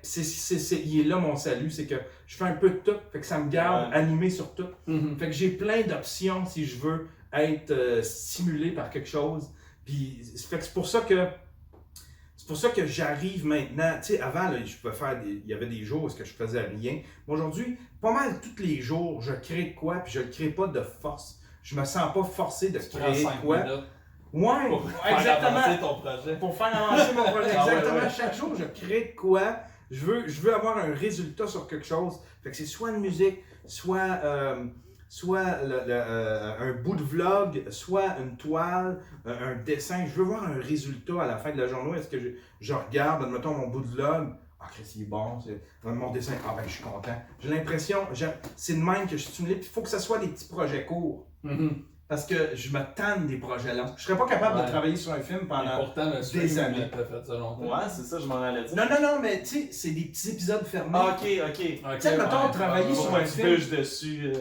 Il est là mon salut, c'est que je fais un peu de tout, fait que ça me garde animé sur tout. Fait que j'ai plein d'options si je veux être stimulé par quelque chose. Puis, fait que c'est pour ça que j'arrive maintenant. Tu sais, avant, là, je pouvais faire il y avait des jours où je faisais rien. Mais aujourd'hui, pas mal tous les jours, je crée de quoi, puis je le crée pas de force. Je me sens pas forcé de créer de quoi. Ouais, pour faire avancer ton projet. Pour faire avancer mon projet, exactement. Chaque jour, je crée de quoi. Je veux avoir un résultat sur quelque chose. Fait que c'est soit une musique, soit un bout de vlog, soit une toile, un dessin. Je veux voir un résultat à la fin de la journée. Est-ce que je regarde, admettons, mon bout de vlog, Chris, il est bon, mon dessin, je suis content. J'ai l'impression, c'est de même que je suis stimulé, puis il faut que ce soit des petits projets courts. Parce que je me tanne des projets longs. Je serais pas capable de travailler sur un film pendant des années. Fait ça longtemps. Ouais, c'est ça, je m'en allais dire. Non, mais tu sais, c'est des petits épisodes fermés. Ok. Tu sais, mettons, travailler sur un film. Dessus.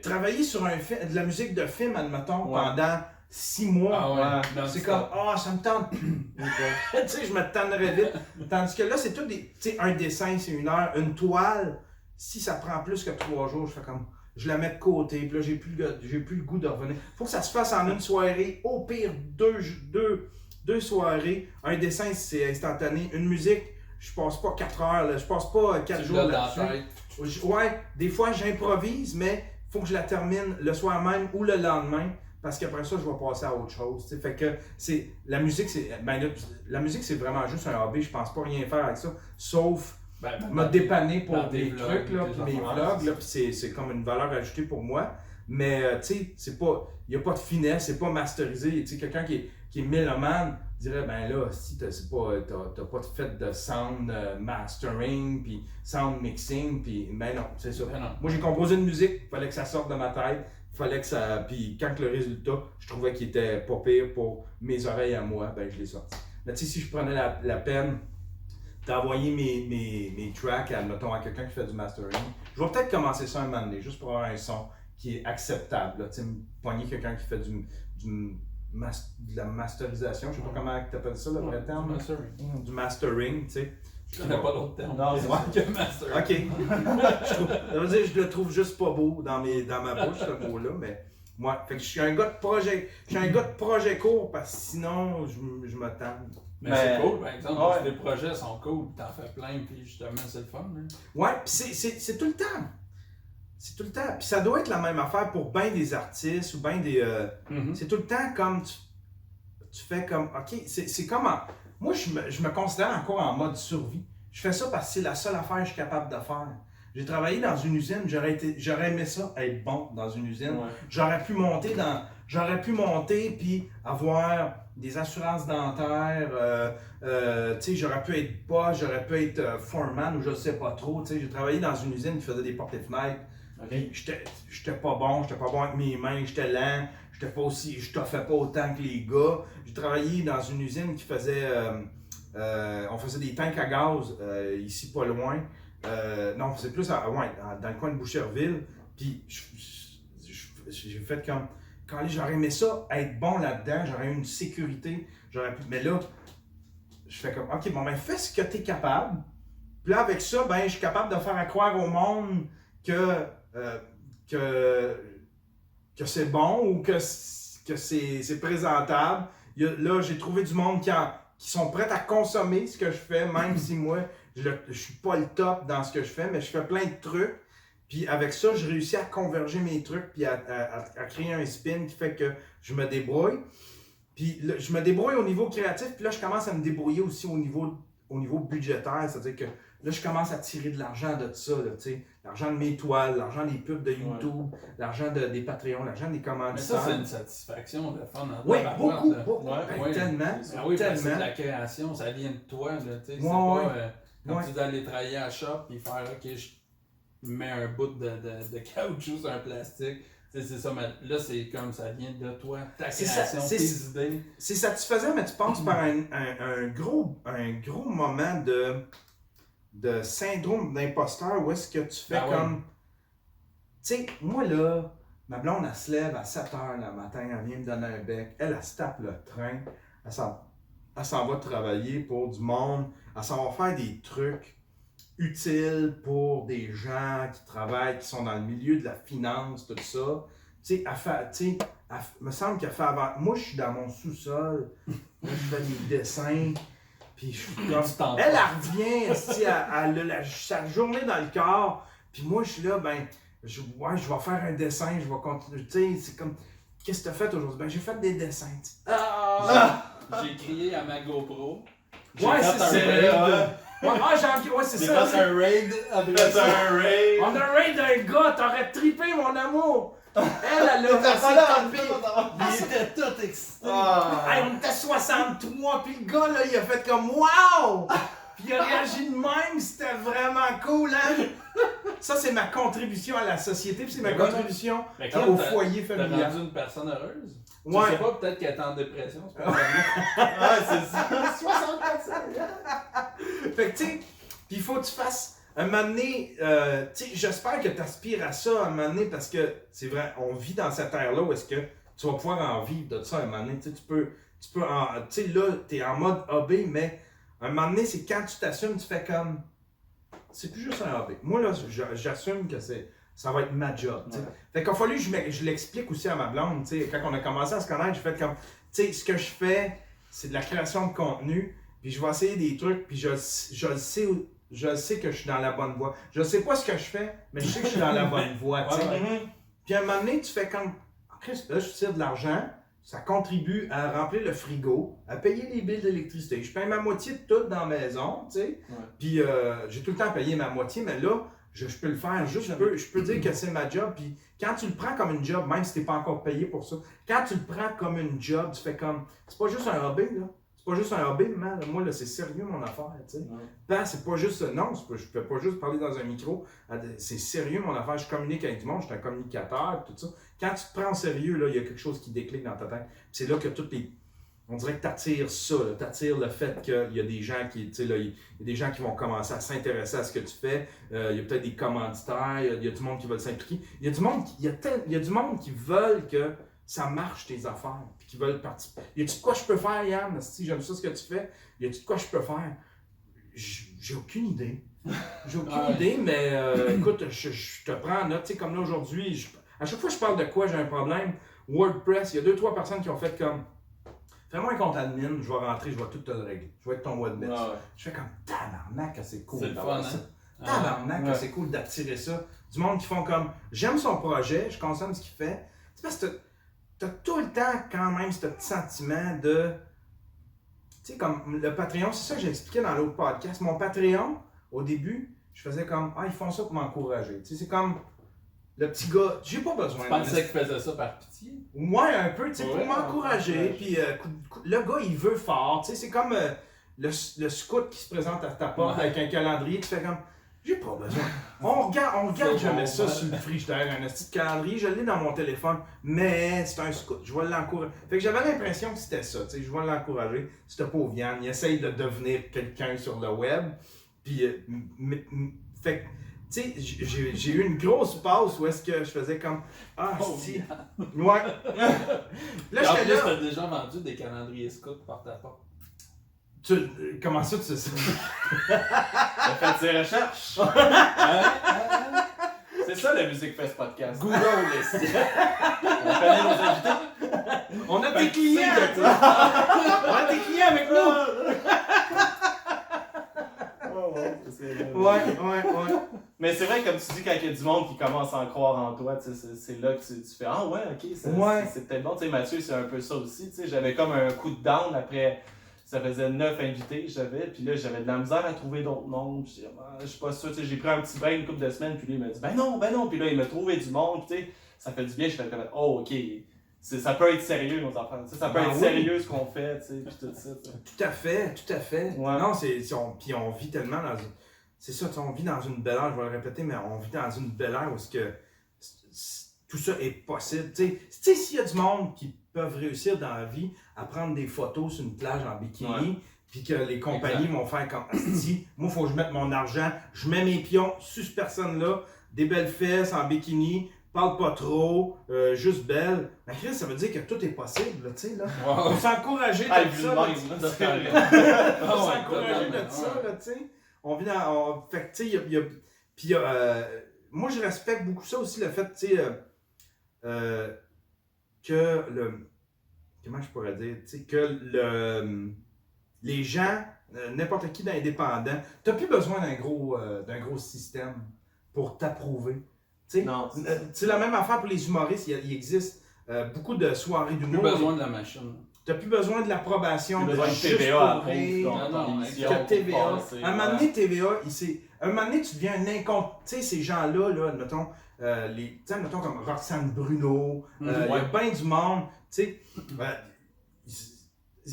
Travailler sur de la musique de film, admettons, pendant 6 mois. C'est comme, ça me tente plus. Tu sais, je me tannerais vite. Tandis que là, c'est tout des. Tu sais, un dessin, c'est 1 heure. Une toile, si ça prend plus que 3 jours, je fais comme. Je la mets de côté, puis là, j'ai plus le goût de revenir. Faut que ça se fasse en une soirée, au pire 2 soirées. Un dessin, c'est instantané. Une musique, je passe pas 4 heures, là. Je passe pas 4 jours là-dessus. Des fois, j'improvise, mais faut que je la termine le soir même ou le lendemain, parce qu'après ça, je vais passer à autre chose. T'sais. Fait que la musique, c'est vraiment juste un hobby. Je pense pas rien faire avec ça, sauf m'a dépanné pour des trucs, là, puis mes vlogs, là, puis c'est comme une valeur ajoutée pour moi. Mais, tu sais, il n'y a pas de finesse, c'est pas masterisé. Tu sais, quelqu'un qui est mélomane dirait, si t'as pas fait de sound mastering, puis sound mixing, puis non, c'est ça. Moi, j'ai composé une musique, il fallait que ça sorte de ma tête, fallait que ça... Puis quand le résultat, je trouvais qu'il était pas pire pour mes oreilles à moi, je l'ai sorti. Mais tu sais, si je prenais la peine d'envoyer mes tracks mettons, à quelqu'un qui fait du mastering. Je vais peut-être commencer ça un moment donné, juste pour avoir un son qui est acceptable. Tu sais, pogner quelqu'un qui fait de la masterisation, je sais pas comment tu appelles ça, le vrai terme. Du mastering, tu sais. Je connais pas d'autres termes. Non, c'est que mastering. Ok. Je le trouve juste pas beau dans ma bouche, ce mot-là, mais moi, fait que je suis un gars de projet. Je suis un gars de projet court parce que sinon, je me tente. Mais c'est cool, par exemple, parce que les projets sont cool, t'en fais plein, puis justement, c'est le fun. Hein? Ouais, pis c'est tout le temps. C'est tout le temps. Puis ça doit être la même affaire pour bien des artistes ou bien des. C'est tout le temps comme tu fais comme. Ok, c'est comme. Moi, je me considère encore en mode survie. Je fais ça parce que c'est la seule affaire que je suis capable de faire. J'ai travaillé dans une usine, j'aurais aimé ça, être bon dans une usine. Ouais. J'aurais pu monter puis avoir des assurances dentaires, j'aurais pu être boss, j'aurais pu être foreman ou je sais pas trop. J'ai travaillé dans une usine qui faisait des portes et fenêtres. Okay. J'étais pas bon avec mes mains, j'étais lent, je toffais pas autant que les gars. J'ai travaillé dans une usine qui faisait, on faisait des tanks à gaz ici pas loin. Non, c'est plus dans le coin de Boucherville. Puis j'ai fait comme. Quand j'aurais aimé ça, être bon là-dedans, j'aurais eu une sécurité. Mais là, je fais comme, ok, bon, ben fais ce que tu es capable. Puis là, avec ça, ben, je suis capable de faire croire au monde que c'est bon ou que c'est présentable. Là, j'ai trouvé du monde qui sont prêts à consommer ce que je fais, même si moi, je suis pas le top dans ce que je fais, mais je fais plein de trucs. Puis avec ça, j'ai réussi à converger mes trucs puis à créer un spin qui fait que je me débrouille. Puis là, je me débrouille au niveau créatif, puis là, je commence à me débrouiller aussi au niveau budgétaire. C'est-à-dire que là, je commence à tirer de l'argent de ça, l'argent de mes toiles, l'argent des pubs de YouTube, l'argent des Patreons, l'argent des commanditaires. Mais ça, c'est une satisfaction de fun. Oui, beaucoup. Tellement. Ah oui, parce que c'est de la création, ça vient de toi. C'est pas quand tu dois aller travailler à la shop et faire, OK, je mets un bout de caoutchouc sur un plastique. C'est ça, mais là, c'est comme ça vient de toi, ta création, tes idées. C'est satisfaisant, mais tu passes par un gros moment de syndrome d'imposteur où est-ce que tu fais comme... Tu sais, moi là, ma blonde, elle se lève à 7h le matin, elle vient me donner un bec, elle se tape le train, elle s'en va travailler pour du monde, elle s'en va faire des trucs utile pour des gens qui travaillent, qui sont dans le milieu de la finance, tout ça. Tu sais, me semble qu'elle fait avant. Moi, je suis dans mon sous-sol, je fais des dessins, puis je suis comme. Elle revient, elle a sa journée dans le corps, puis moi, je suis là, ben, je vais faire un dessin, je vais continuer. Tu sais, c'est comme. Qu'est-ce que tu as fait aujourd'hui? Ben, j'ai fait des dessins. J'ai crié à ma GoPro. Ouais, c'est ça. C'est ça. C'est un raid. On a un raid d'un gars, t'aurais trippé mon amour. Elle a trippé. Il était tout excité. On était 63, puis le gars là, il a fait comme wow! Puis il a réagi de même, c'était vraiment cool, hein? Ça, c'est ma contribution à la société, puis c'est ma contribution au foyer familial. T'as rendu une personne heureuse? Ouais. Tu sais pas, peut-être qu'elle est en dépression, c'est pas c'est ça. 64. Fait que, tu sais, il faut que tu fasses un moment donné, tu sais, j'espère que tu aspires à ça un moment donné parce que c'est vrai, on vit dans cette ère-là où est-ce que tu vas pouvoir en vivre de ça un moment donné. Tu sais, là, tu es en mode hobby, mais un moment donné, c'est quand tu t'assumes, tu fais comme. C'est plus juste un hobby. Moi, là, j'assume que ça va être ma job. Ouais. Fait qu'il a fallu que je l'explique aussi à ma blonde. T'sais. Quand on a commencé à se connaître, j'ai fait comme, tu sais, ce que je fais, c'est de la création de contenu, puis je vais essayer des trucs, puis je sais que je suis dans la bonne voie. Je sais pas ce que je fais, mais je sais que je suis dans la bonne voie. Puis à un moment donné, tu fais comme, Christ, là, je tire de l'argent, ça contribue à remplir le frigo, à payer les billes d'électricité. Je paye ma moitié de tout dans la maison, tu sais. Puis j'ai tout le temps payé ma moitié, mais là, je peux le faire. Juste, je peux dire que c'est ma job. Puis quand tu le prends comme une job, même si tu n'es pas encore payé pour ça, quand tu le prends comme une job, tu fais comme. C'est pas juste un hobby, là. C'est pas juste un hobby, man. Moi, là, c'est sérieux mon affaire, tu sais. Ben, c'est pas juste. Non, je peux pas juste parler dans un micro. C'est sérieux mon affaire. Je communique avec du monde, je suis un communicateur, tout ça. Quand tu te prends en sérieux, là, il y a quelque chose qui déclic dans ta tête. Puis c'est là que toutes on dirait que t'attires ça, t'attires le fait qu'il y a des gens qui, tu sais, là, il y a des gens qui vont commencer à s'intéresser à ce que tu fais. Il y a peut-être des commanditaires, il y a du monde qui veut s'impliquer. Il y a du monde qui veulent que ça marche tes affaires, puis qui veulent participer. Y a-tu de quoi je peux faire, Yann? Si j'aime ça ce que tu fais, y a-tu de quoi je peux faire? J'ai aucune idée. J'ai aucune idée, mais écoute, je te prends en note, tu sais, comme là aujourd'hui, à chaque fois que je parle de quoi j'ai un problème, WordPress, il y a 2-3 personnes qui ont fait comme fais-moi un compte admin, je vais rentrer, je vais tout te le régler. Je vais être ton WordPress. Je fais comme tabarnak, c'est cool d'avoir ça. Tabarnak, c'est cool d'attirer ça. Du monde qui font comme j'aime son projet, je consomme ce qu'il fait. C'est parce que t'as tout le temps quand même ce petit sentiment de. Tu sais, comme le Patreon, c'est ça que j'ai expliqué dans l'autre podcast. Mon Patreon, au début, je faisais comme ils font ça pour m'encourager. Tu sais, c'est comme. Le petit gars, j'ai pas besoin de. Tu pensais qu'il faisait ça par pitié? Ouais, un peu, tu sais, pour m'encourager. Puis le gars, il veut fort. Tu sais, c'est comme le scout qui se présente à ta porte avec un calendrier. Tu fais comme, j'ai pas besoin. On regarde jamais ça sur le frigidaire, un petit calendrier. Je l'ai dans mon téléphone, mais c'est un scout. Je vais l'encourager. Fait que j'avais l'impression que c'était ça. Tu sais, je vais l'encourager. C'était pauvre Yann. Il essaye de devenir quelqu'un sur le web. Puis, fait que. Tu sais, j'ai eu une grosse pause où est-ce que je faisais comme si. Ouais. Là, j'étais là. T'as déjà vendu des calendriers scouts par ta porte. Comment ça, tu sais ça? T'as fait tes recherches. C'est ça la musique fait ce podcast. Google, les On connaît nos invités. On a des clients. On a des clients avec nous. Ouais. Mais c'est vrai, comme tu dis, quand il y a du monde qui commence à en croire en toi, c'est là que tu fais ah ouais, ok, c'est peut-être bon. Tu sais, Mathieu, c'est un peu ça aussi. Tu sais, j'avais comme un coup de down après, ça faisait 9 invités que j'avais, puis là, j'avais de la misère à trouver d'autres noms. Je suis pas sûr, tu sais, j'ai pris un petit break une couple de semaines, puis lui, il m'a dit ben non, puis là, il m'a trouvé du monde, tu sais, ça fait du bien, je fais comme oh, ok. Ça peut être sérieux, nos enfants. Ça peut être sérieux ce qu'on fait, tu sais, puis tout ça. Tout à fait. Ouais. Non, puis on vit tellement dans une. C'est ça, on vit dans une belle ère, je vais le répéter, mais on vit dans une belle ère où tout ça est possible. Tu sais, s'il y a du monde qui peuvent réussir dans la vie à prendre des photos sur une plage en bikini, puis que les compagnies vont faire comme si, moi, il faut que je mette mon argent, je mets mes pions sur cette personne-là, des belles fesses en bikini. Parle pas trop, juste belle. Mais Chris, ça veut dire que tout est possible, tu sais, là. On s'encourager de ça, On s'encourager de ça, tu sais. On vit dans... Fait que, tu sais, puis moi, je respecte beaucoup ça aussi, le fait, tu sais, que le... Comment je pourrais dire? Tu sais, que les gens, n'importe qui d'indépendant, t'as plus besoin d'un gros système pour t'approuver. C'est la même affaire pour les humoristes. Il existe beaucoup de soirées d'humour. Plus besoin de la machine. T'as plus besoin de l'approbation de TVA pour rire. Que TVA. À un moment donné, TVA, à un moment donné, tu deviens un incompte. Tu sais, ces gens-là, admettons, mettons comme Roxane Bruno, il y a bien du monde, tu sais,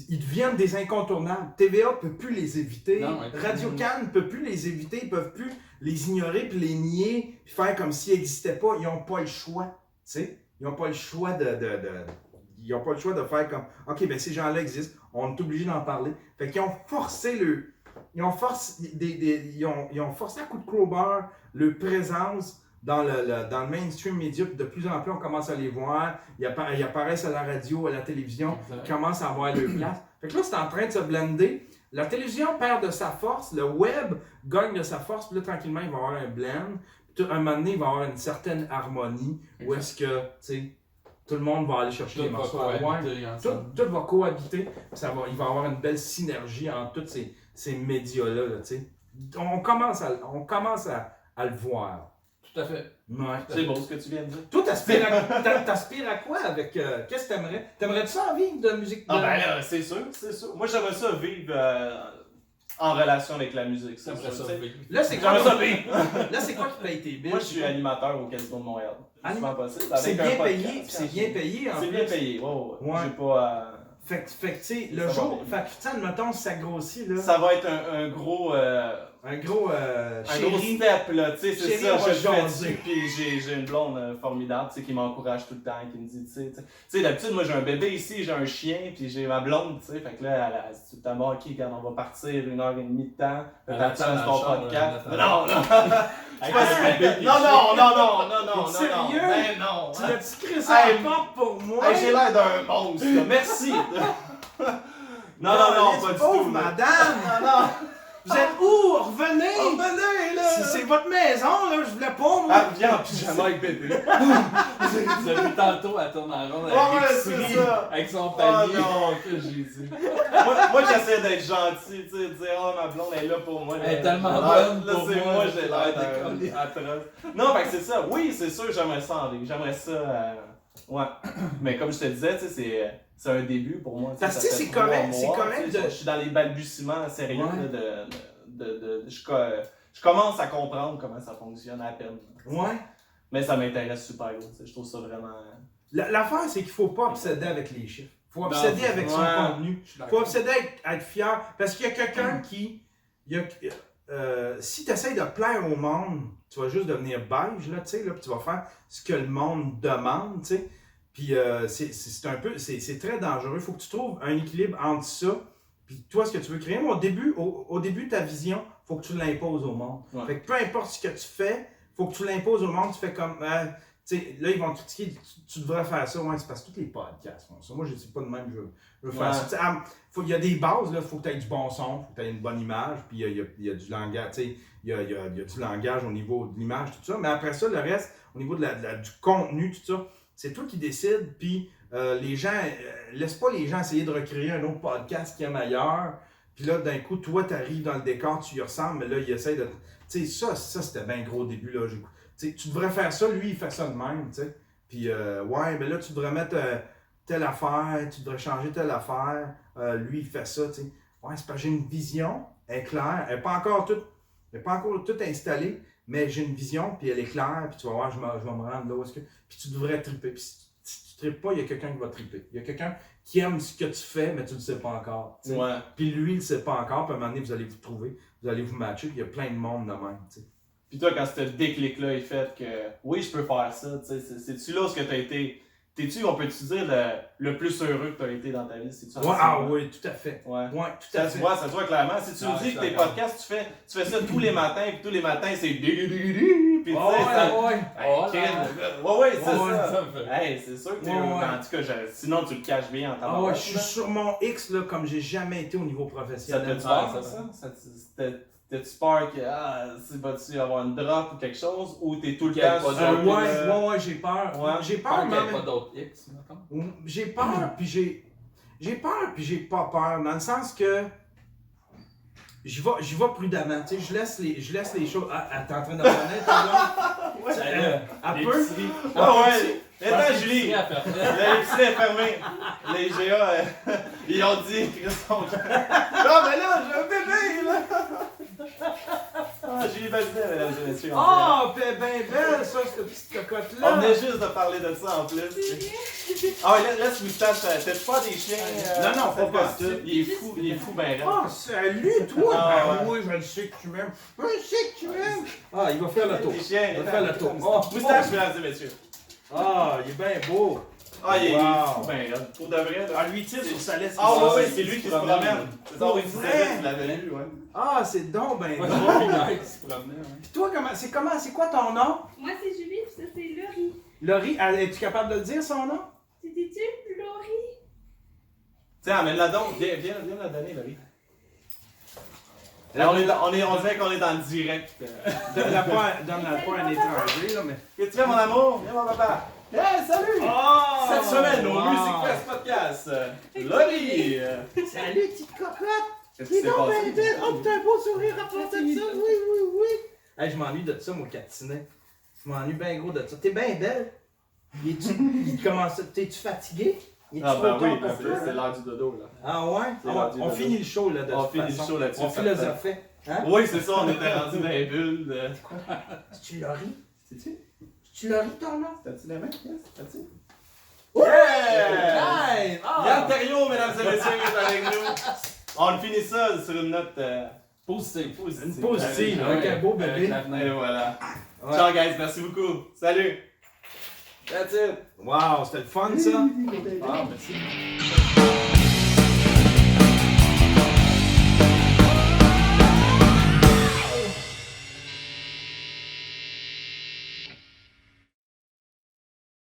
ils deviennent des incontournables. TVA ne peut plus les éviter. Radio-Can ne peut plus les éviter. Ils ne peuvent plus les ignorer puis les nier puis faire comme s'ils n'existaient pas. Ils n'ont pas le choix. Ils n'ont pas le choix ils n'ont pas le choix de faire comme OK, ben ces gens-là existent. On est obligé d'en parler. Fait qu'ils ont forcé ils ont forcé à coup de crowbar leur présence dans le mainstream média, puis de plus en plus on commence à les voir, ils apparaissent à la radio, à la télévision, ils commencent à avoir leur place. Fait que là, c'est en train de se blender. La télévision perd de sa force, le web gagne de sa force, puis là, tranquillement, il va y avoir un blend. Puis à un moment donné, il va y avoir une certaine harmonie, où est-ce que, tu sais, tout le monde va aller chercher les morceaux. Tout va cohabiter, puis il va y avoir une belle synergie entre tous ces médias-là, tu sais. On commence à le voir. Tout à fait. Ouais. C'est beau ce que tu viens de dire. Toi, t'aspires à quoi avec. Qu'est-ce que t'aimerais? T'aimerais-tu ça vivre de musique? Ah ben là, c'est sûr. Moi, j'aimerais ça vivre en relation avec la musique. Là, c'est quoi? Là, c'est quoi qui paye tes billes? Moi, je suis animateur au Casino de Montréal. C'est bien payé, c'est bien payé en plus. C'est bien payé, ouais. J'ai pas... Fait que, tu sais, le jour... Fait que, admettons, ça grossit, là. Ça va être un gros... Un gros un gros step, là, tu sais, c'est Chérie, ça, on va je le fais jaser. dessus, puis j'ai une blonde formidable, tu sais, qui m'encourage tout le temps, qui me dit, tu sais, d'habitude, moi, j'ai un bébé ici, j'ai un chien, puis j'ai ma blonde, tu sais, fait que là, elle dit tout le temps, bon, ok, regarde, on va partir 1h30 de temps, attend tu fasses dans ton le char, podcast. elle Non, non, Avec pas le bébé qui non, est non, non, non, non, non, non, Sérieux? ben non. Tu l'as-tu créé ça Hey, en porte pour moi? Hey, j'ai l'air d'un monstre, merci. Non, non, non, pas du pauvre tout. madame! Non, non. Vous êtes où? Revenez! Revenez, là. C'est votre maison, là, je voulais pas, moi! Ah, viens en pyjama avec bébé. Tu as vu tantôt, elle tourne en rond Ouais, avec c'est l'épicerie, ça. avec son Oh panier. non. Que j'ai dit. Moi j'essaie d'être gentil, tu sais, de dire, oh, ma blonde est là pour moi. Elle est tellement Là, bonne là, pour c'est moi, moi, j'ai c'est l'air l'air d'un atroce. Non, fait que c'est ça. Oui, c'est sûr, j'aimerais ça en ligne. J'aimerais ça. Ouais. Mais comme je te disais, tu sais, c'est un début pour moi. Parce que ça fait c'est 3 correct, mois, c'est correct tu sais, de- Je suis dans les balbutiements sérieux Ouais. là, je commence à comprendre comment ça fonctionne à peine. Ouais. Mais ça m'intéresse super gros, tu sais, je trouve ça vraiment. L'affaire, c'est qu'il faut pas obséder avec les chiffres. Faut obséder Non, avec son ouais. contenu. Je suis Faut d'accord. obséder à être fier. Parce qu'il y a quelqu'un qui. Si tu essaies de plaire au monde, tu vas juste devenir beige, là, tu sais, là, puis tu vas faire ce que le monde demande, tu sais. Puis c'est un peu. C'est très dangereux. Il faut que tu trouves un équilibre entre ça. Puis toi, ce que tu veux créer. Mais au début, ta vision, faut que tu l'imposes au monde. Ouais. Fait que peu importe ce que tu fais, faut que tu l'imposes au monde. Tu fais comme. Tu sais, là, ils vont te critiquer, tu devrais faire ça. Ouais, c'est parce que tous les podcasts font ça. Moi, je ne sais pas de même, je veux faire Ouais. ça. Tu sais, il y a des bases, il faut que tu aies du bon son, il faut que tu aies une bonne image, puis il y a du langage, tu sais, il y a du langage au niveau de l'image, tout ça. Mais après ça, le reste, au niveau du contenu, tout ça, c'est toi qui décides, puis les gens, laisse pas les gens essayer de recréer un autre podcast qui est meilleur. Puis là, d'un coup, toi, tu arrives dans le décor, tu y ressembles, mais là, il essaie de. Tu sais, ça c'était bien gros au début, là. T'sais, tu devrais faire ça, lui, il fait ça de même, tu sais. Puis, ouais, mais là, tu devrais mettre telle affaire, tu devrais changer telle affaire, lui, il fait ça, tu sais. Ouais, c'est parce que j'ai une vision, elle est claire, elle n'est pas encore toute installée, mais j'ai une vision, puis elle est claire, puis tu vas voir, je vais me rendre là où est-ce que. Puis tu devrais triper. Puis si tu tripes pas, il y a quelqu'un qui va triper. Il y a quelqu'un qui aime ce que tu fais, mais tu ne le sais pas encore. T'sais. Ouais. Puis lui, il ne le sait pas encore, puis à un moment donné, vous allez vous trouver, vous allez vous matcher, puis il y a plein de monde de même, tu sais. Puis toi, quand ce déclic-là est fait que oui, je peux faire ça, tu sais, c'est-tu là où tu as été. T'es-tu, on peut-tu dire, le plus heureux que tu as été dans ta vie? C'est-tu Ouais, ah oui, tout à fait. Ouais. Ouais, tout à Ça se fait. voit, ça se voit clairement. Si tu Ah, me dis je que suis tes d'accord. podcasts, tu fais ça tous les matins, puis tous les matins, c'est puis tu sais, Ouais, ça. ouais. Ouais, c'est Ouais, ça. me fait. Hey, c'est sûr que t'es Ouais, heureux. ouais. En tout cas, sinon tu le caches bien en Ah tabac. ouais, je suis sur mon X là, comme j'ai jamais été au niveau Ça professionnel. te fait Ah, peur, c'est ça? T'as-tu peur que, c'est vas-tu avoir une drop ou quelque chose, ou t'es tout le Qu'il y ait temps pas sur d'autres, Ouais, j'ai peur. Ouais. J'ai Peur peur, qu'il n'y ait mais pas d'autres X, mettons. j'ai peur, puis j'ai peur, puis j'ai pas peur, dans le sens que j'y vais prudemment, tu sais, je laisse les choses. Ah, t'es en train de reconnaître, là? Elle peut. Ouais. Attends, Parce que Julie. l'épicerie, elle fermait. L'épicerie est fermée. Les GA, ils ont dit, Christon. Non, mais là, j'ai un bébé, là. Ah, Julie Bazinet, mesdames et messieurs. Oh, ben belle, ça, cette petite cocotte-là. On venait juste de parler de ça en plus. Ah ouais, laisse Moustache, t'as pas des chiens? Non, non, cette pas costume. Il est fou, ben raide. Ah, salut, toi! Ah, Ben ouais. oui, je le sais que tu m'aimes. Je sais que tu m'aimes. Ah, il va faire le tour. Les chiens, Il va faire le tour. Oh, Moustache, mesdames et messieurs. Ah, il est bien beau. Ah, il est Wow. fou, ben raide. Pour de vrai, là. Ah, lui, tire sur sa laisse. Ah ouais, oui, ouais, c'est lui qui se promène. C'est ça, oui, tu Vrai? savais, tu l'avais lu, ouais. Ah, c'est donc ben Moi, drôle. j'ai vu un mec qui se promenait. Puis toi, c'est quoi ton nom? Moi, c'est Julie, puis ça, c'est Laurie. Laurie, es-tu capable de le dire, son nom? C'était-tu Laurie? Tiens, amène-la donc. Viens la donner, Laurie. Là, on dirait qu'on est dans le direct. Donne-la pas à un étranger, là, mais... Qu'est-ce que tu fais, mon amour? Viens, mon papa. Hey, salut! Oh! Cette semaine, au wow. Music Fest Podcast, Laurie! Salut, petite cocotte! Qu'est-ce qui s'est passé? Oh, t'as un beau sourire à part de ça, oui. Hey, je m'ennuie de ça, mon catinet. Je m'ennuie bien gros de ça. T'es bien belle. T'es-tu fatigué? Es-tu Ah, ben trop oui, tard pour toi? c'est l'heure du dodo, là. Ah ouais? C'est Ah, l'heure du on dodo. finit le show, là, de On toute finit le façon. show là-dessus. On philosophait. Hein? Oui, c'est ça, on était rendu dans les bulles. Tu Laurie? C'est-tu? Tu Laurie, ton nom? T'as-tu les mains? Yes, t'as-tu? Yeah! Yann Terriot, mesdames et messieurs, est avec nous. On finit ça sur une note Positive. Une positive, avec un beau bébé. Et voilà. Ouais. Ciao, guys. Merci beaucoup. Salut. That's it. Wow, c'était le fun, ça. Ah, merci.